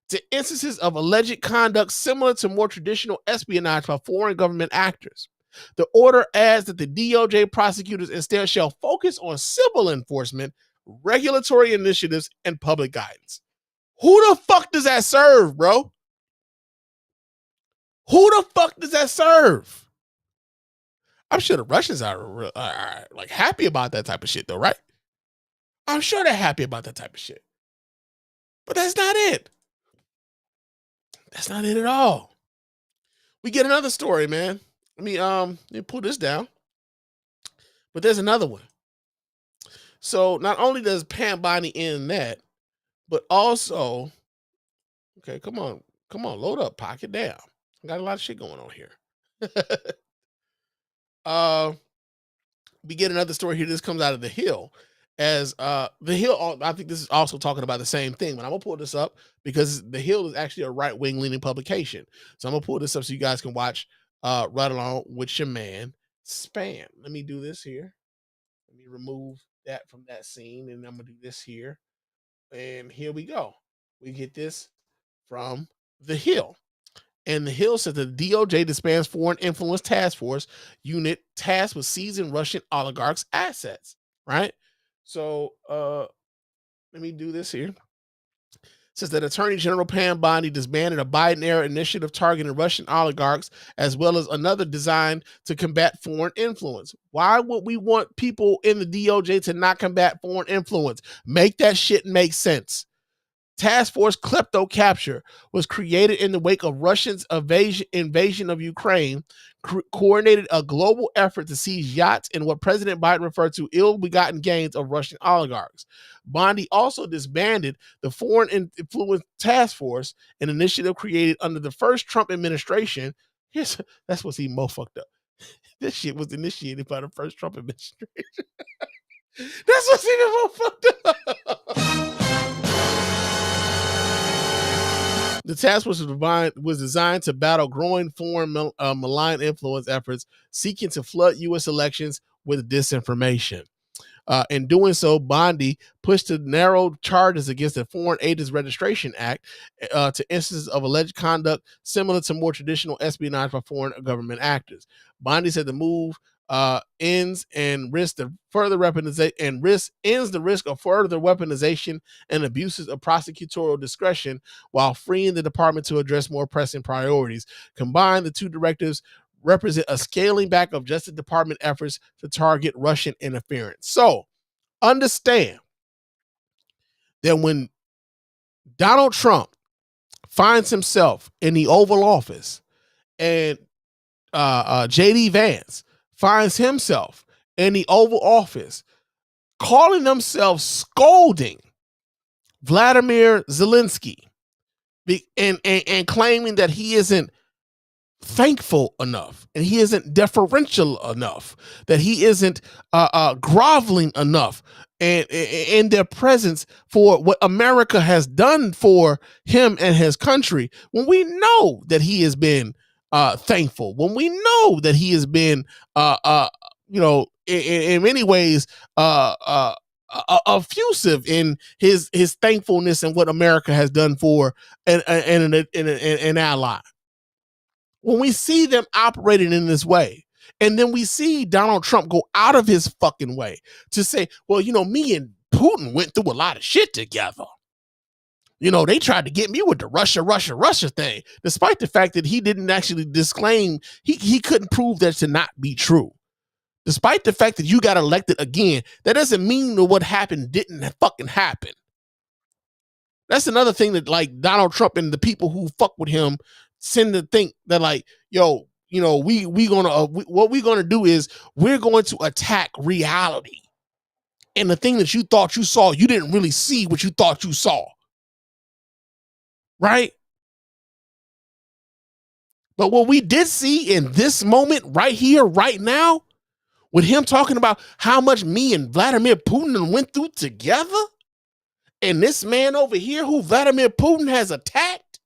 to instances of alleged conduct similar to more traditional espionage by foreign government actors. The order adds that the DOJ prosecutors instead shall focus on civil enforcement, regulatory initiatives, and public guidance. Who the fuck does that serve, bro? Who the fuck does that serve? I'm sure the Russians are like happy about that type of shit, though, right? I'm sure they're happy about that type of shit. But that's not it. That's not it at all. We get another story, man. Let me pull this down. But there's another one. So not only does Pam Bondi end that, but also, okay, come on, load up, pocket down. I got a lot of shit going on here. We get another story here. This comes out of The Hill. As The Hill, I think this is also talking about the same thing, but I'm gonna pull this up because The Hill is actually a right-wing leaning publication. So I'm gonna pull this up so you guys can watch right along with your man Spann. Let me do this here. Let me remove that from that scene, and I'm gonna do this here. And here we go. We get this from The Hill. And the Hill said the DOJ disbands Foreign Influence Task Force unit tasked with seizing Russian oligarchs' assets, right? So let me do this here. Says that Attorney General Pam Bondi disbanded a Biden-era initiative targeting Russian oligarchs, as well as another designed to combat foreign influence. Why would we want people in the DOJ to not combat foreign influence? Make that shit make sense. Task Force Klepto Capture was created in the wake of Russia's invasion of Ukraine, coordinated a global effort to seize yachts and what President Biden referred to ill-begotten gains of Russian oligarchs. Bondi also disbanded the Foreign Influence Task Force, an initiative created under the first Trump administration. That's what's even more fucked up. This shit was initiated by the first Trump administration. That's what's even more fucked up. The task force was designed to battle growing foreign malign influence efforts seeking to flood U.S. elections with disinformation. In doing so, Bondi pushed to narrow charges against the Foreign Agents Registration Act to instances of alleged conduct similar to more traditional espionage by foreign government actors. Bondi said the move ends the risk of further weaponization and abuses of prosecutorial discretion while freeing the department to address more pressing priorities. Combined, the two directives represent a scaling back of Justice Department efforts to target Russian interference. So, understand that when Donald Trump finds himself in the Oval Office and J.D. Vance finds himself in the Oval Office calling themselves scolding Vladimir Zelensky and claiming that he isn't thankful enough and he isn't deferential enough, that he isn't groveling enough and in their presence for what America has done for him and his country, when we know that he has been thankful, when we know that he has been in many ways effusive in his thankfulness and what America has done for an ally. When we see them operating in this way, and then we see Donald Trump go out of his fucking way to say, well, me and Putin went through a lot of shit together. They tried to get me with the Russia thing, despite the fact that he didn't actually disclaim, he couldn't prove that to not be true. Despite the fact that you got elected again, that doesn't mean that what happened didn't fucking happen. That's another thing that Donald Trump and the people who fuck with him tend to think that what we're gonna do is we're going to attack reality. And the thing that you thought you saw, you didn't really see what you thought you saw. Right? But what we did see in this moment right here, right now, with him talking about how much me and Vladimir Putin went through together, and this man over here who Vladimir Putin has attacked,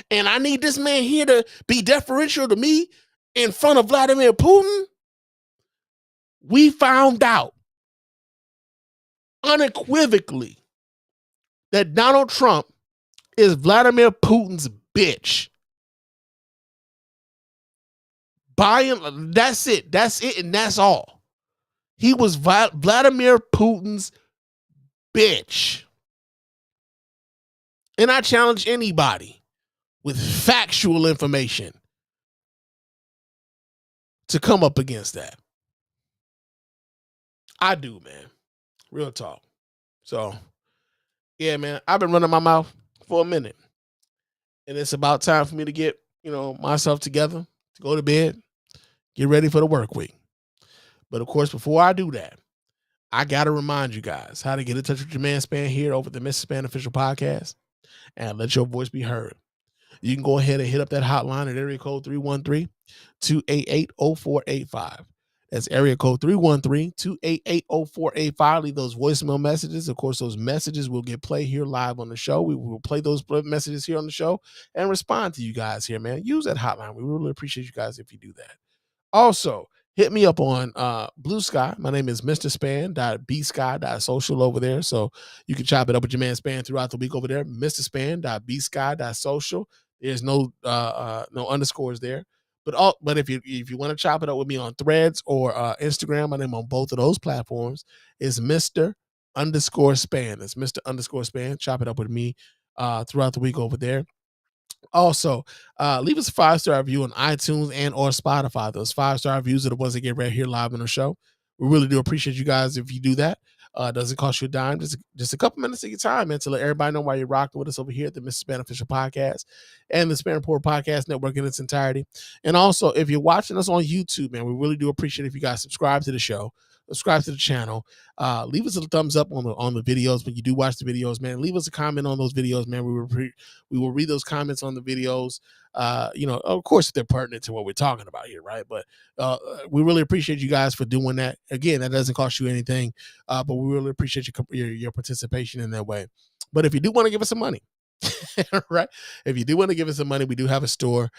and I need this man here to be deferential to me in front of Vladimir Putin, we found out unequivocally that Donald Trump is Vladimir Putin's bitch. That's it, and that's all. He was Vladimir Putin's bitch. And I challenge anybody with factual information to come up against that. I do, man. Real talk. So, yeah, man, I've been running my mouth for a minute. And it's about time for me to get, myself together, to go to bed, get ready for the work week. But of course, before I do that, I got to remind you guys how to get in touch with your man Spann here over the Mr. Spann Official Podcast and let your voice be heard. You can go ahead and hit up that hotline at area code 313-288-0485. That's area code 313-288-0485. Leave those voicemail messages. Of course, those messages will get played here live on the show. We will play those messages here on the show and respond to you guys here, man. Use that hotline. We really appreciate you guys if you do that. Also, hit me up on Blue Sky. My name is Mr. Spann.bsky.social over there. So you can chop it up with your man Spann throughout the week over there. Mr. Spann.bsky.social. There's no underscores there. But if you want to chop it up with me on Threads or Instagram, my name on both of those platforms is Mr. _Spann. It's Mr. _Spann. Chop it up with me throughout the week over there. Also, leave us a 5-star review on iTunes and or Spotify. Those 5-star reviews are the ones that get right here live on the show. We really do appreciate you guys if you do that. Doesn't cost you a dime. Just a couple minutes of your time, man, to let everybody know why you're rocking with us over here at the Mr. Spann Official Podcast and the Spann Report Podcast Network in its entirety. And also, if you're watching us on YouTube, man, we really do appreciate if you guys subscribe to the show, subscribe to the channel, leave us a thumbs up on the videos when you do watch the videos, man. Leave us a comment on those videos, man. We will read those comments on the videos. Of course, they're pertinent to what we're talking about here, right? But we really appreciate you guys for doing that. Again, that doesn't cost you anything, but we really appreciate your participation in that way. But if you do want to give us some money, right? If you do want to give us some money, we do have a store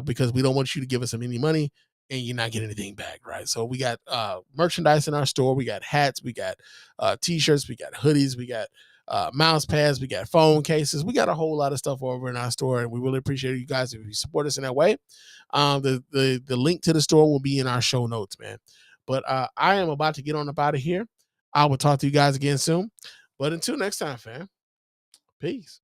because we don't want you to give us any money and you're not getting anything back, right? So we got merchandise in our store. We got hats, we got t-shirts, we got hoodies, we got mouse pads, we got phone cases. We got a whole lot of stuff over in our store, and we really appreciate you guys if you support us in that way. The link to the store will be in our show notes, man. But I am about to get on up out of here. I will talk to you guys again soon. But until next time, fam, peace.